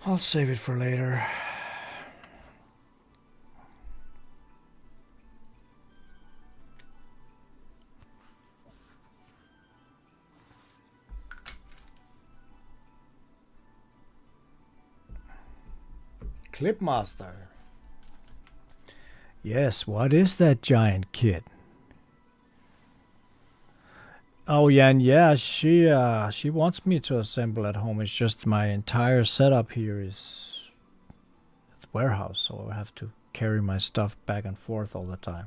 I'll save it for later. Clipmaster. Yes, what is that giant kid? Oh yeah, and yeah, she wants me to assemble at home. It's just my entire setup here is it's warehouse, so I have to carry my stuff back and forth all the time.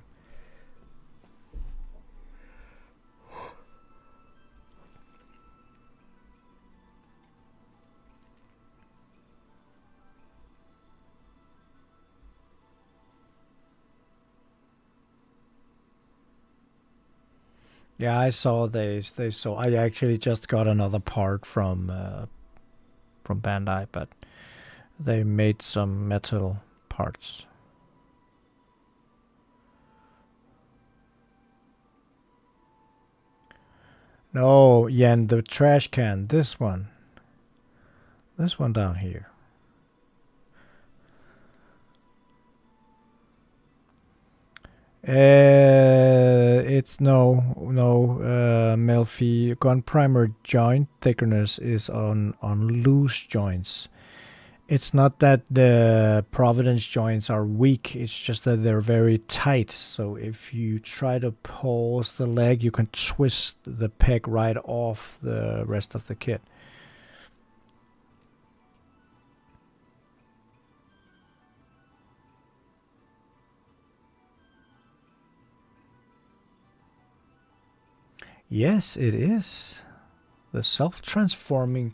Yeah, I saw they saw. I actually just got another part from Bandai, but they made some metal parts. No, Yen, the trash can. This one down here. It's Melfi gun primer joint thickness is on loose joints. It's not that the Providence joints are weak, it's just that they're very tight. So if you try to pulse the leg, you can twist the peg right off the rest of the kit. Yes, it is. The self-transforming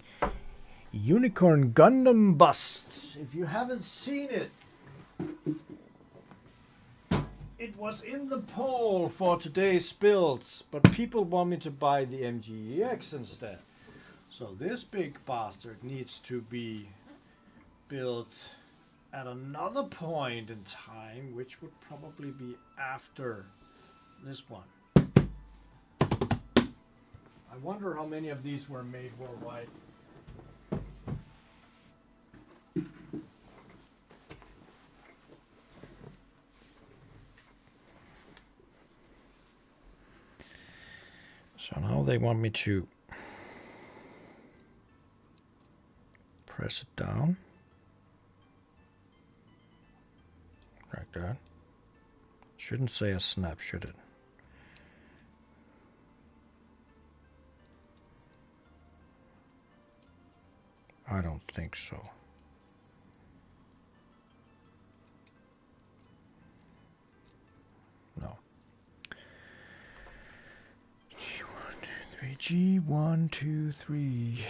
unicorn Gundam bust. If you haven't seen it, it was in the poll for today's builds, but people want me to buy the MGEX instead. So this big bastard needs to be built at another point in time, which would probably be after this one. I wonder how many of these were made worldwide. So now they want me to press it down like that. Shouldn't say a snap, should it? I don't think so. No. G1, 2, 3.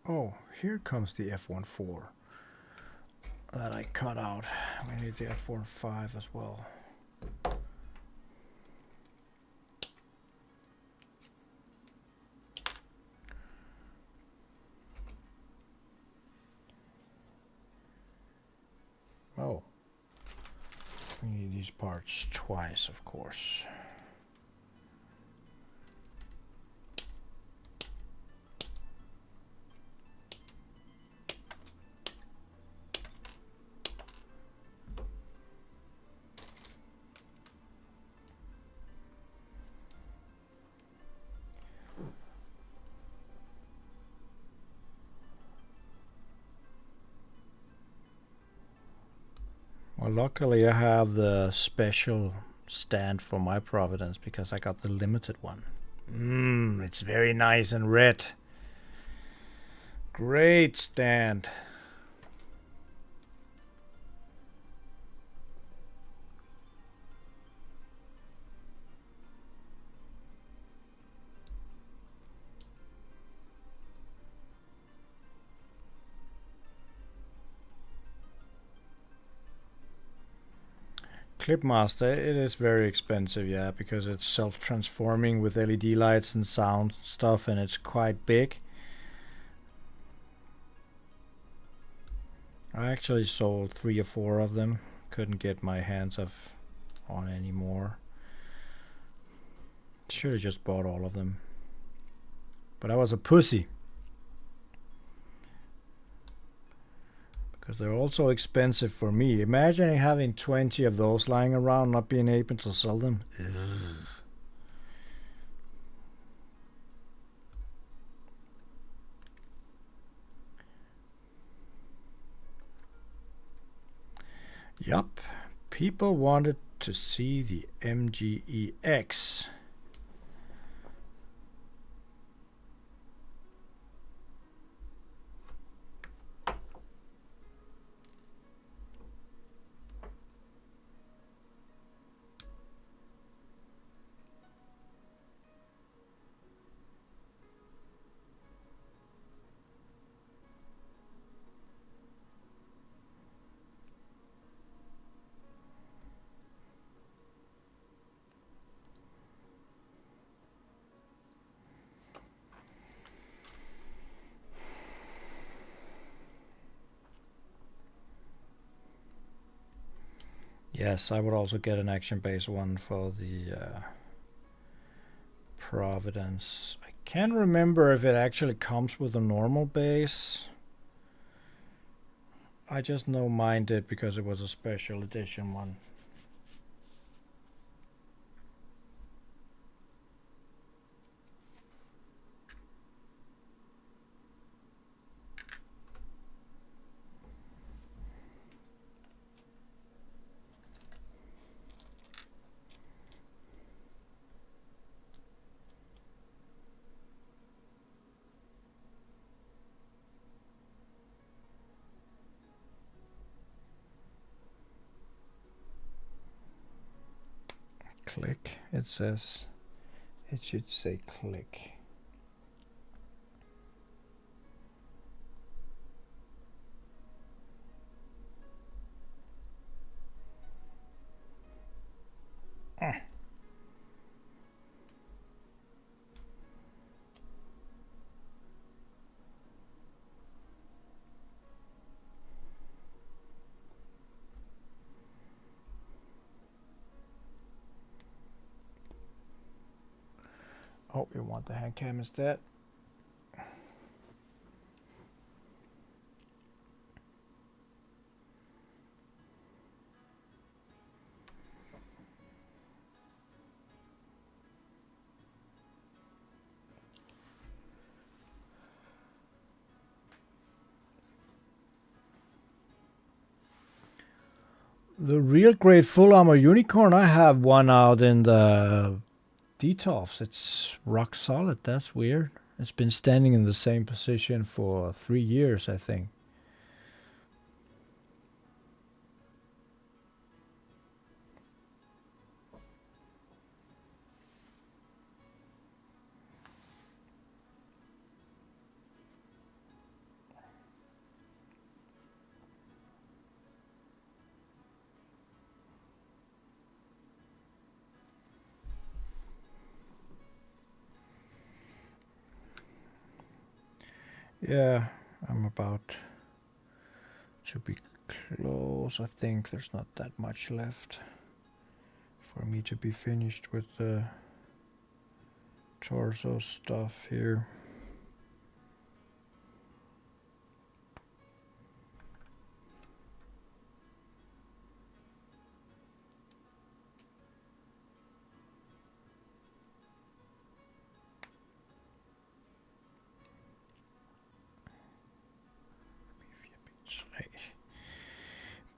Oh, here comes the F14 that I cut out. We need the F15 as well. Oh, we need these parts twice, of course. Well, luckily I have the special stand for my Providence because I got the limited one. It's very nice and red. Great stand. Clipmaster, it is very expensive, yeah, because it's self-transforming with LED lights and sound stuff, and it's quite big. I actually sold 3 or 4 of them. Couldn't get my hands on any more. Should have just bought all of them. But I was a pussy. Because they're also expensive for me. Imagine having 20 of those lying around, not being able to sell them. Ugh. Yup, people wanted to see the MGEX. Yes, I would also get an action-based one for the Providence. I can't remember if it actually comes with a normal base. I just know mine did because it was a special edition one. Click, it says. It should say click. Oh, you want the hand cam instead? The real great full armor unicorn, I have one out in the Detolfs. It's rock solid. That's weird. It's been standing in the same position for 3 years, I think. Yeah, I'm about to be close. I think there's not that much left for me to be finished with the torso stuff here.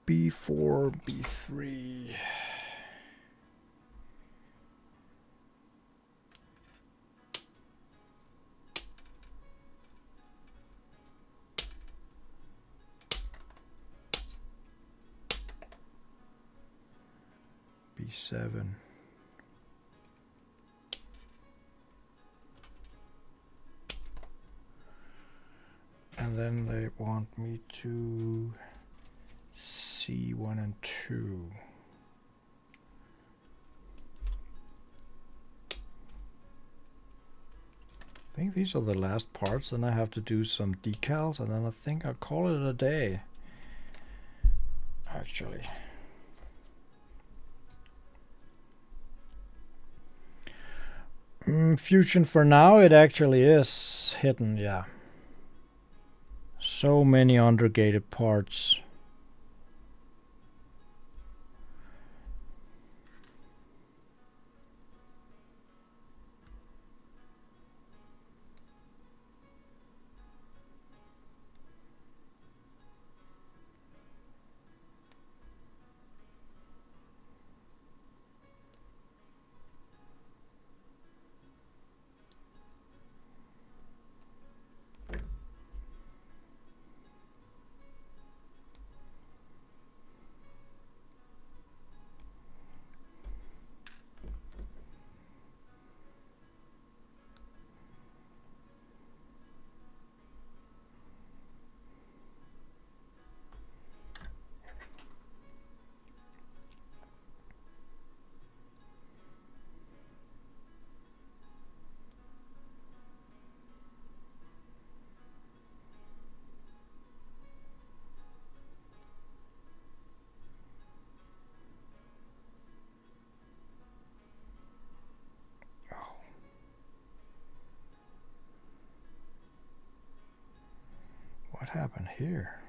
B4, B3. B7. And then they want me to C1 and 2. I think these are the last parts, and I have to do some decals, and then I think I'll call it a day. Actually. Fusion for now, it actually is hidden, yeah. So many undergated parts. What happened here?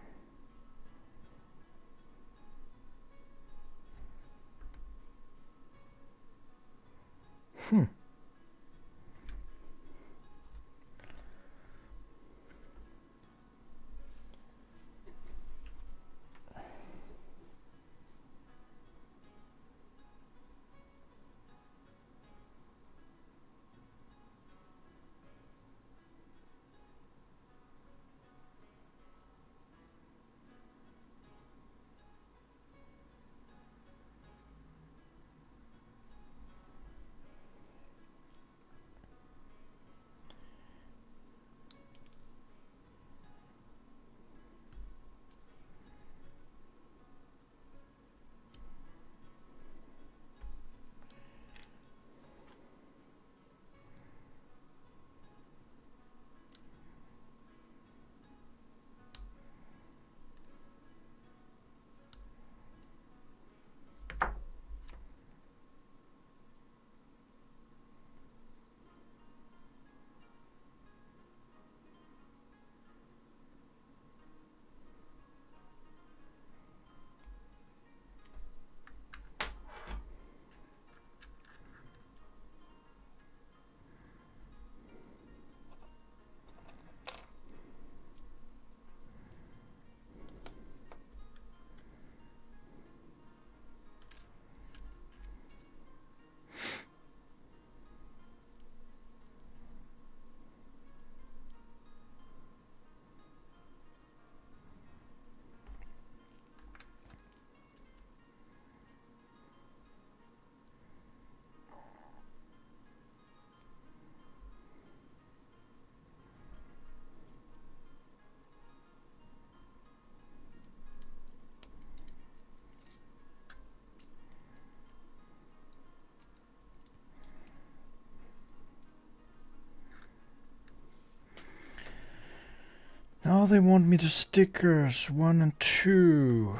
Now they want me to stickers 1 and 2.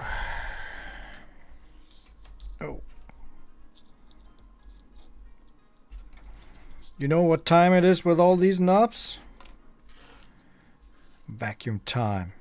Oh. You know what time it is with all these knobs? Vacuum time.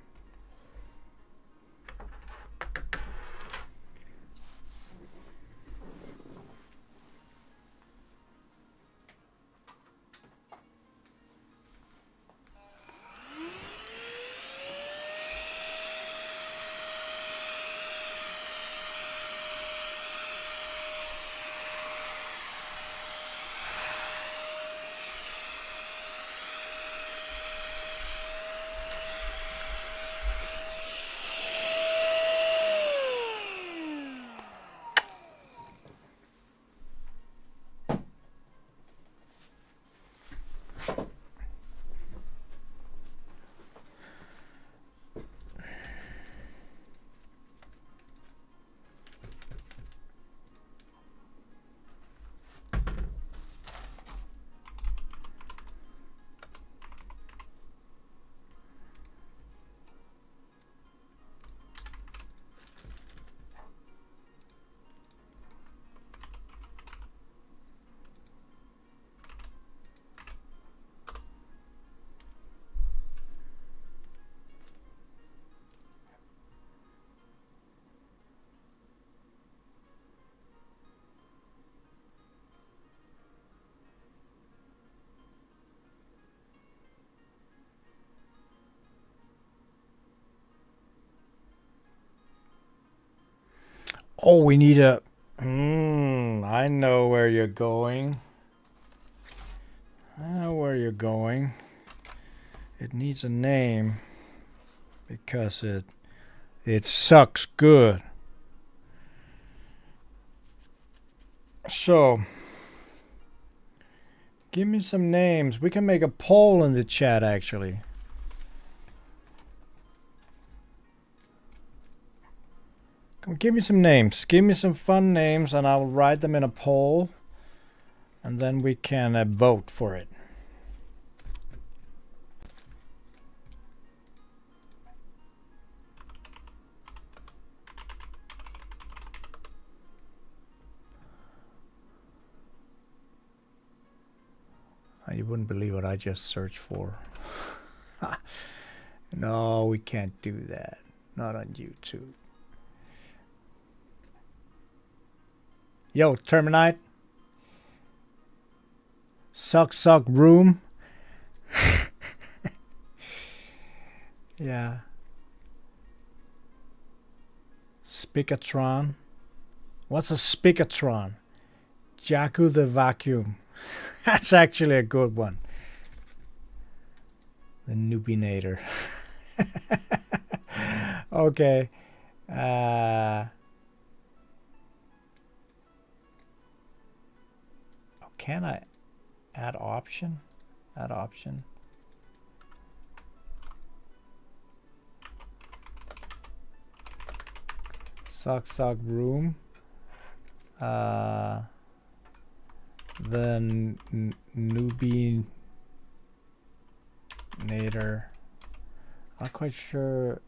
Oh, we need a... I know where you're going. I know where you're going. It needs a name because it sucks good. So, give me some names. We can make a poll in the chat, actually. Come, give me some names. Give me some fun names, and I'll write them in a poll, and then we can vote for it. You wouldn't believe what I just searched for. No, we can't do that. Not on YouTube. Yo, Terminite. Suck room. Yeah. Spicatron. What's a Spicatron? Jaku the Vacuum. That's actually a good one. The Nubinator. Okay. Can I add option? Add option. Suck room. The Nubinator. Not quite sure.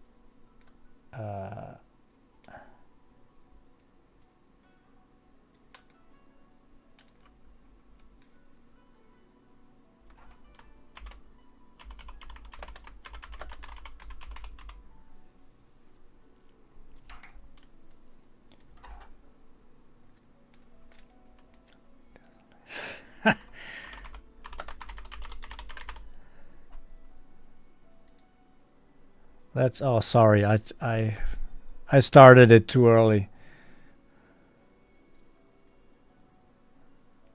That's, oh, sorry, I started it too early.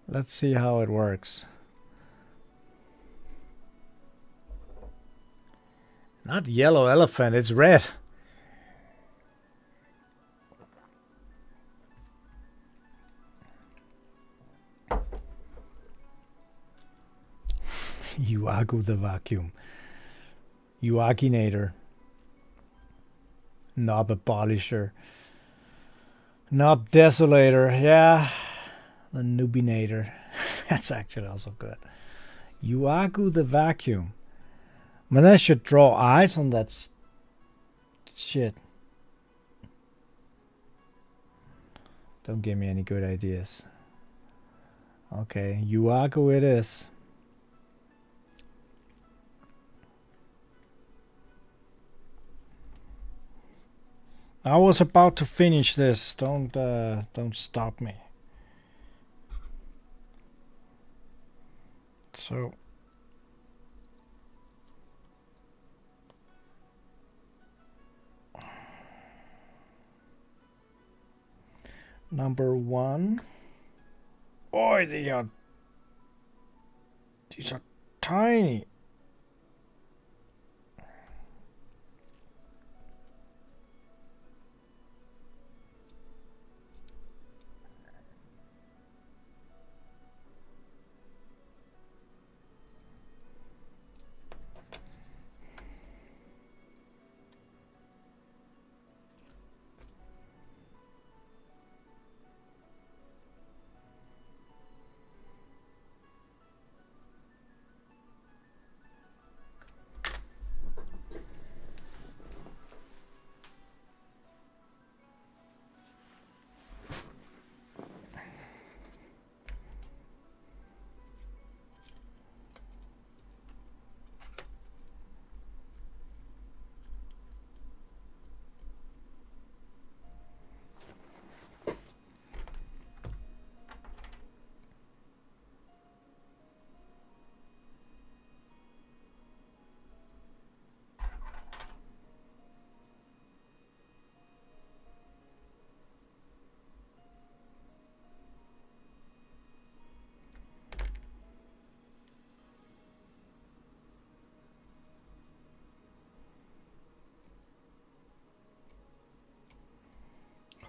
Let's see how it works. Not yellow elephant, it's red. Yuaku the Vacuum. Yuakinator. Knob Abolisher. Knob Desolator. Yeah. The Nubinator. That's actually also good. Yuaku the Vacuum. Man, I should draw eyes on that shit. Don't give me any good ideas. Okay, Yuaku it is. I was about to finish this. Don't stop me. So number one. Oh, these are tiny.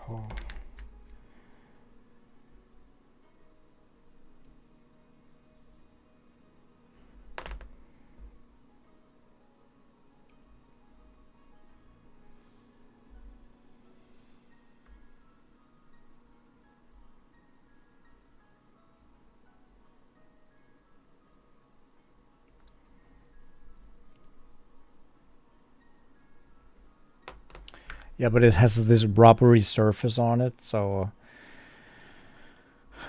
Oh. Yeah, but it has this rubbery surface on it, so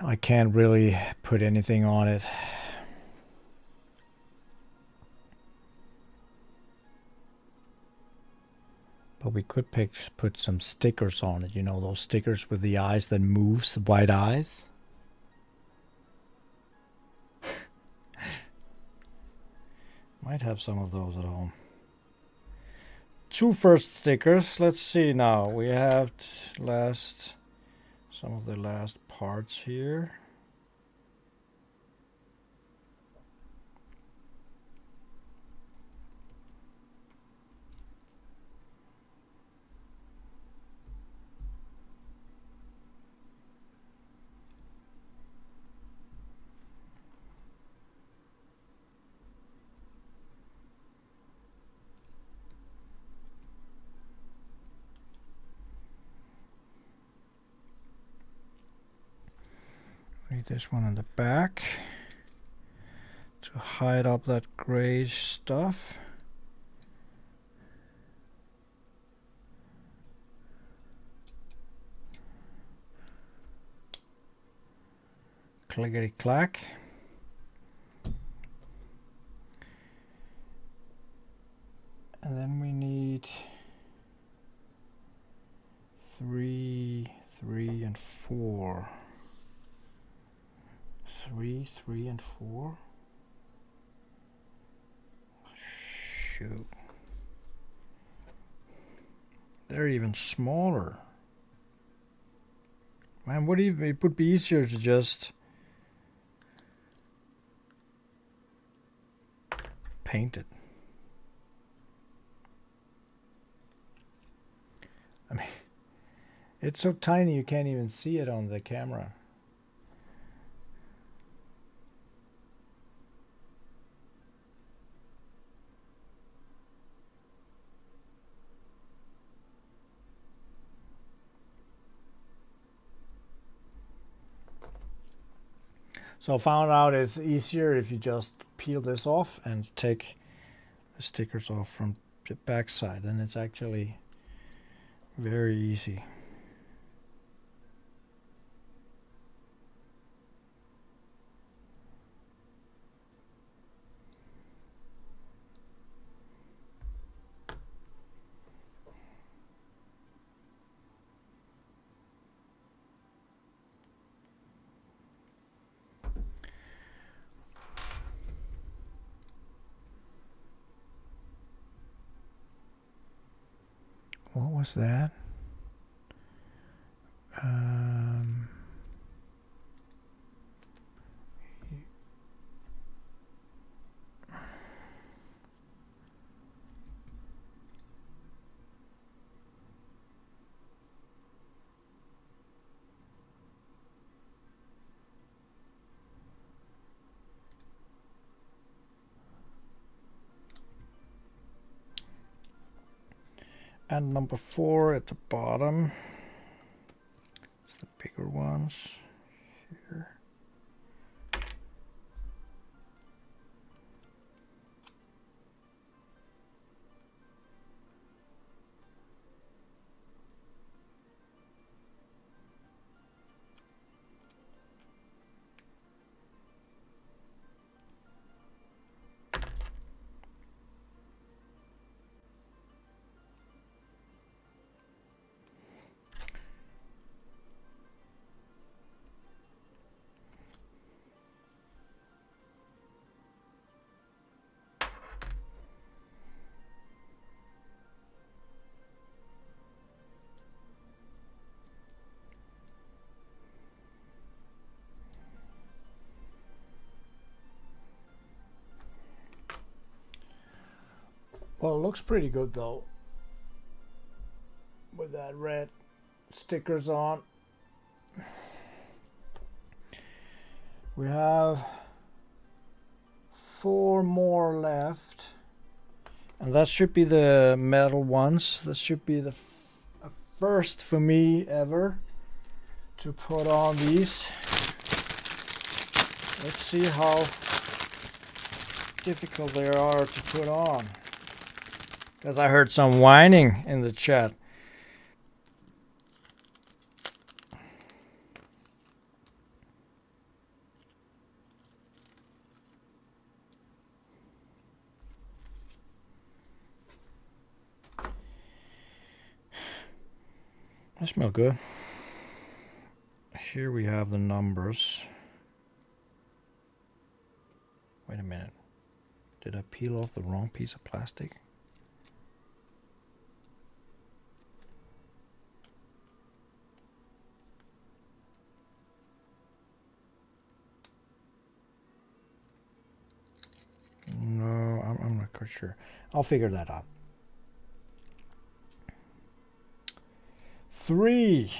I can't really put anything on it. But we could put some stickers on it, you know, those stickers with the eyes that moves, the white eyes. Might have some of those at home. 2 first stickers. Let's see now. We have some of the last parts here. Need this one on the back to hide up that gray stuff. Clickety clack. And then we need 3, 3, and 4. 3, 3, and 4. Shoot. They're even smaller. Man, it would be easier to just paint it. I mean, it's so tiny you can't even see it on the camera. So I found out it's easier if you just peel this off and take the stickers off from the back side, and it's actually very easy. What was that? And number 4 at the bottom. It's the bigger ones here. Well, it looks pretty good though, with that red stickers on. We have 4 more left, and that should be the metal ones. This should be the first for me ever to put on these. Let's see how difficult they are to put on, because I heard some whining in the chat. They smell good. Here we have the numbers. Wait a minute. Did I peel off the wrong piece of plastic? No, I'm not quite sure. I'll figure that out. 3.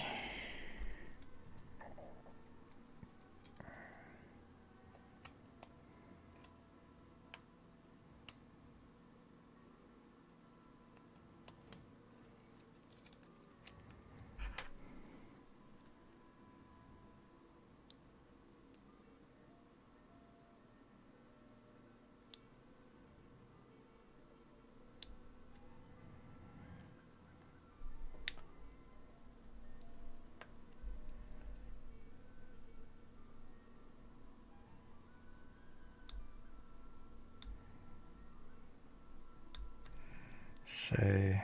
Say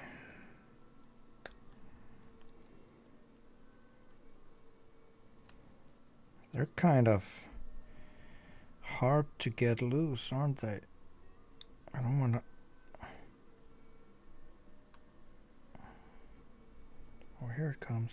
they're kind of hard to get loose, aren't they? I don't want to. Oh, here it comes.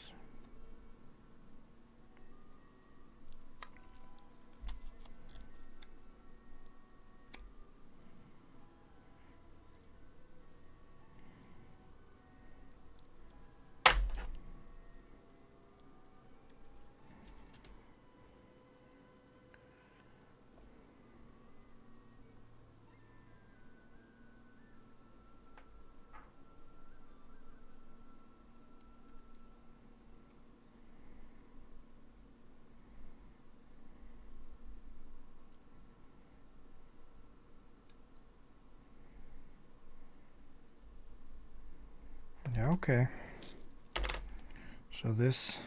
Yeah, okay. So this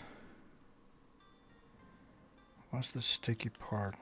was the sticky part.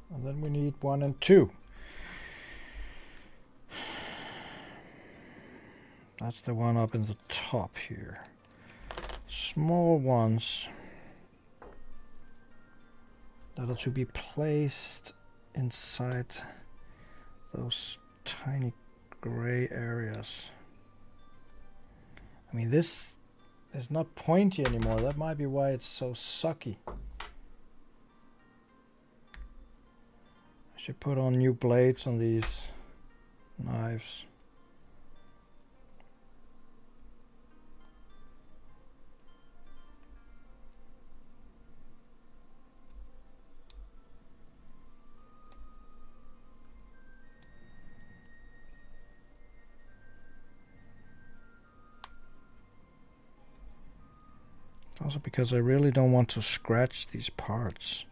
And then we need 1 and 2. That's the one up in the top here. Small ones that are to be placed inside those tiny gray areas. I mean, this is not pointy anymore. That might be why it's so sucky. I should put on new blades on these knives. Also because I really don't want to scratch these parts.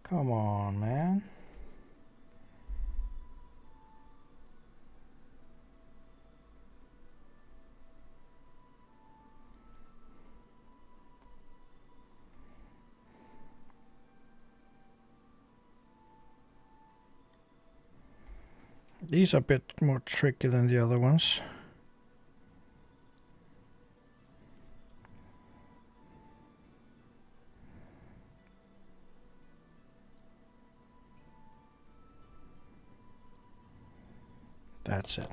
Come on, man. These are a bit more tricky than the other ones. That's it.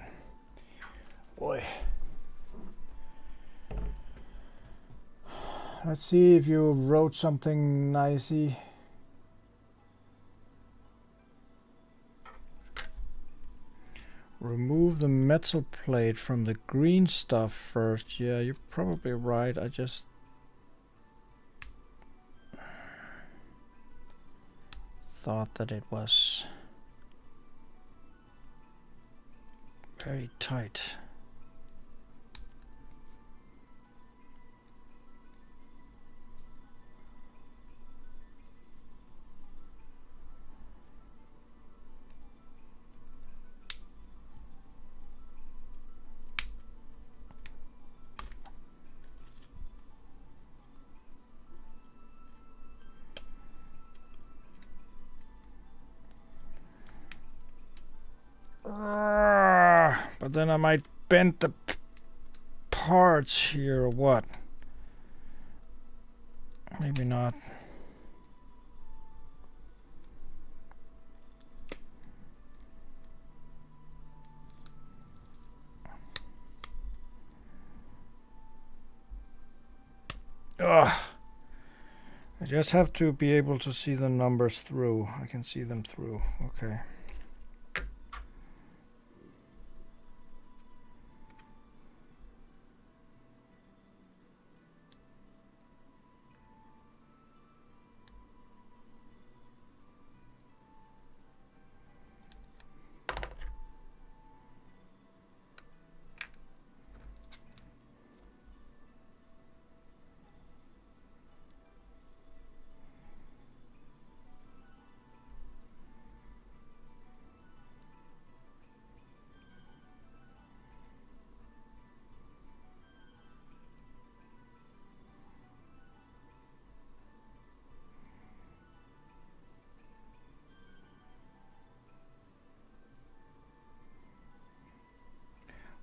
Boy. Let's see if you wrote something nicey. Remove the metal plate from the green stuff first. Yeah, you're probably right. I just thought that it was very tight. But then I might bend the parts here or what? Maybe not. Ugh. I just have to be able to see the numbers through. I can see them through. Okay.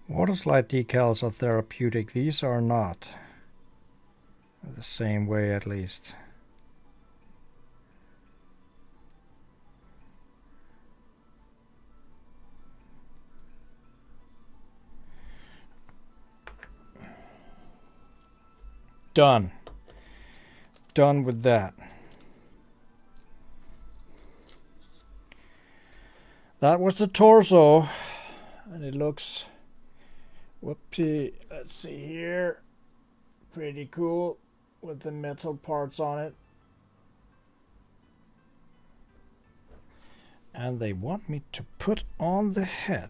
Water slide decals are therapeutic. These are not. The same way, at least. Done. Done with that. That was the torso. And it looks... Whoopsie. Let's see here. Pretty cool with the metal parts on it. And they want me to put on the head.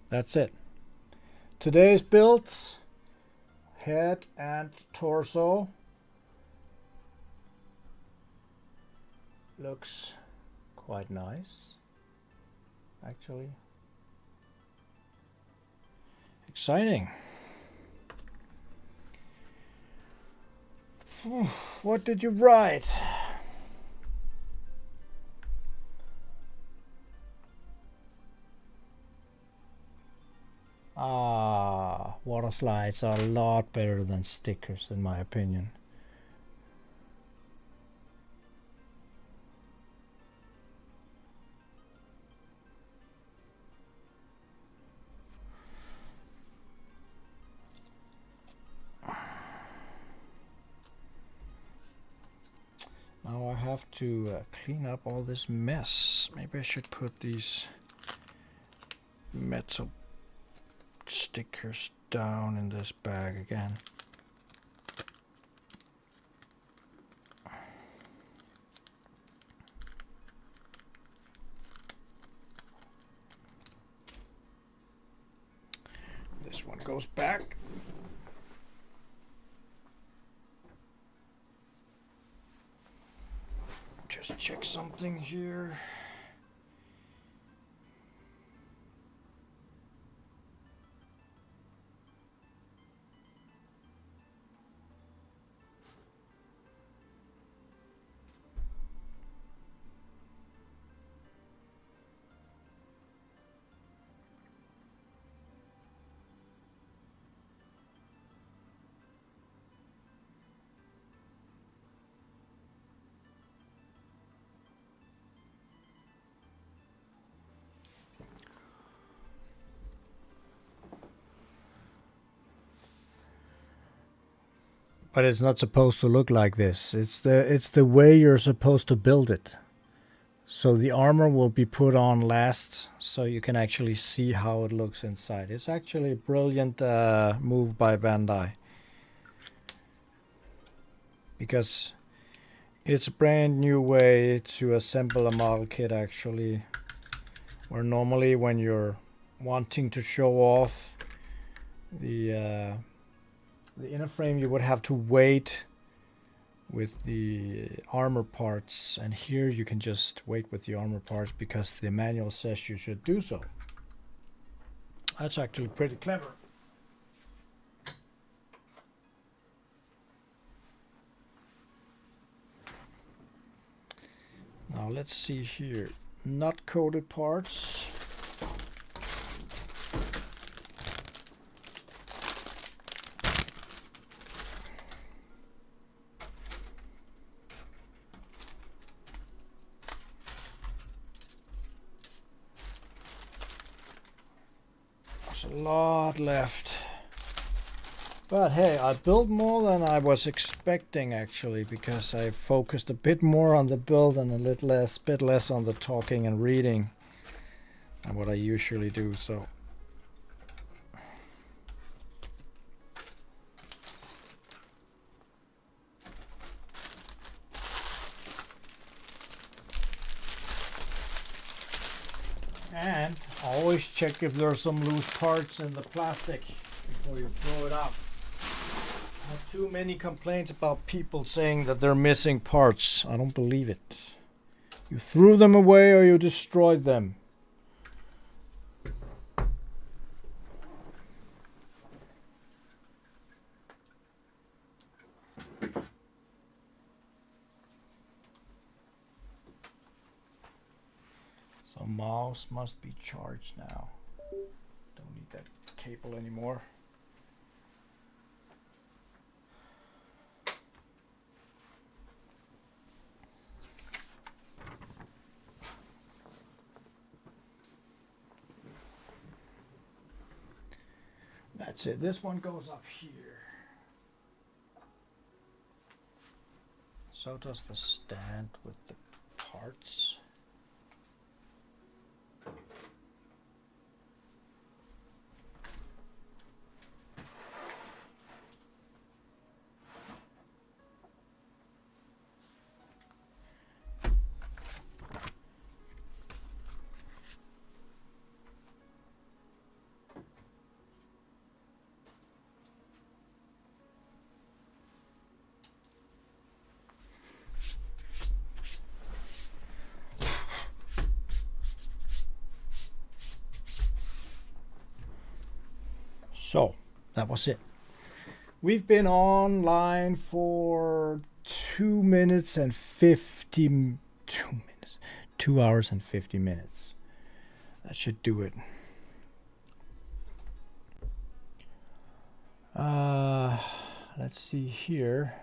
That's it. Today's build, head and torso. Looks quite nice, actually. Exciting. What did you write? Water slides are a lot better than stickers, in my opinion. Now I have to clean up all this mess. Maybe I should put these metal stickers down in this bag again. This one goes back. just check something here. But it's not supposed to look like this. It's the way you're supposed to build it. So the armor will be put on last, so you can actually see how it looks inside. It's actually a brilliant move by Bandai, because it's a brand new way to assemble a model kit actually, where normally when you're wanting to show off the inner frame, you would have to wait with the armor parts, and here you can just wait with the armor parts because the manual says you should do so. That's actually pretty clever. Now let's see here. Not coated parts. A lot left, but hey, I built more than I was expecting actually, because I focused a bit more on the build and a bit less on the talking and reading than what I usually do. So and always check if there's some loose parts in the plastic before you throw it out. I have too many complaints about people saying that they're missing parts. I don't believe it. You threw them away or you destroyed them. So mouse must be charged now. Don't need that cable anymore. That's it. This one goes up here. So does the stand with the parts. So that was it. We've been online for 2 minutes and 50 2 hours and 50 minutes. That should do it. Let's see here.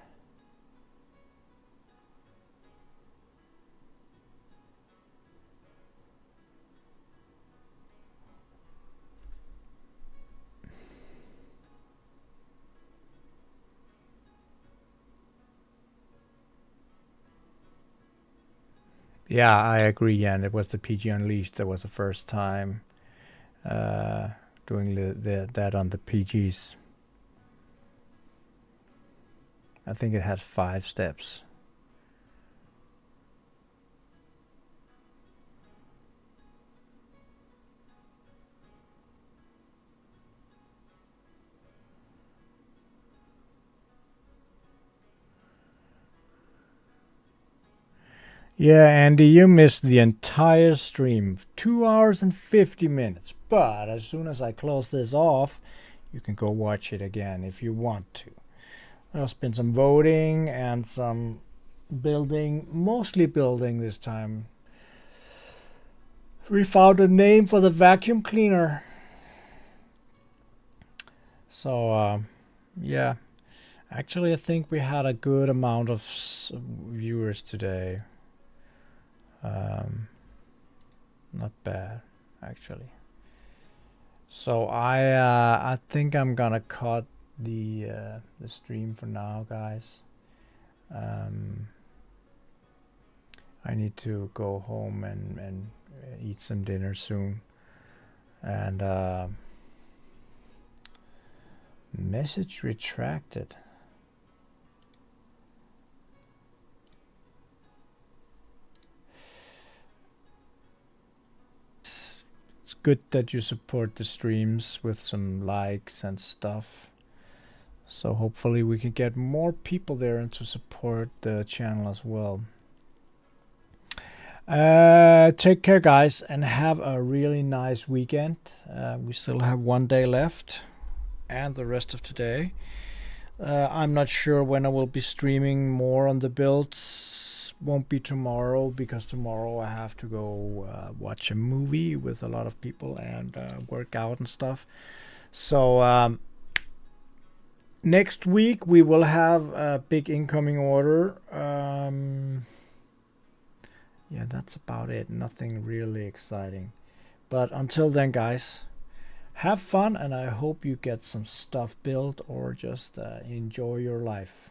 Yeah, I agree, Jan. It was the PG Unleashed that was the first time doing that on the PGs. I think it had 5 steps. Yeah, Andy, you missed the entire stream, 2 hours and 50 minutes. But as soon as I close this off, you can go watch it again if you want to. There's been some voting and some building, mostly building this time. We found a name for the vacuum cleaner. So, yeah. Actually, I think we had a good amount of viewers today. Not bad, actually. So I think I'm gonna cut the stream for now, guys. I need to go home and eat some dinner soon. And message retracted. It's good that you support the streams with some likes and stuff. So hopefully we can get more people there and to support the channel as well. Take care, guys, and have a really nice weekend. We still have one day left and the rest of today. I'm not sure when I will be streaming more on the builds. Won't be tomorrow because tomorrow I have to go watch a movie with a lot of people and work out and stuff. So next week we will have a big incoming order. Yeah, that's about it. Nothing really exciting. But until then, guys, have fun, and I hope you get some stuff built or just enjoy your life.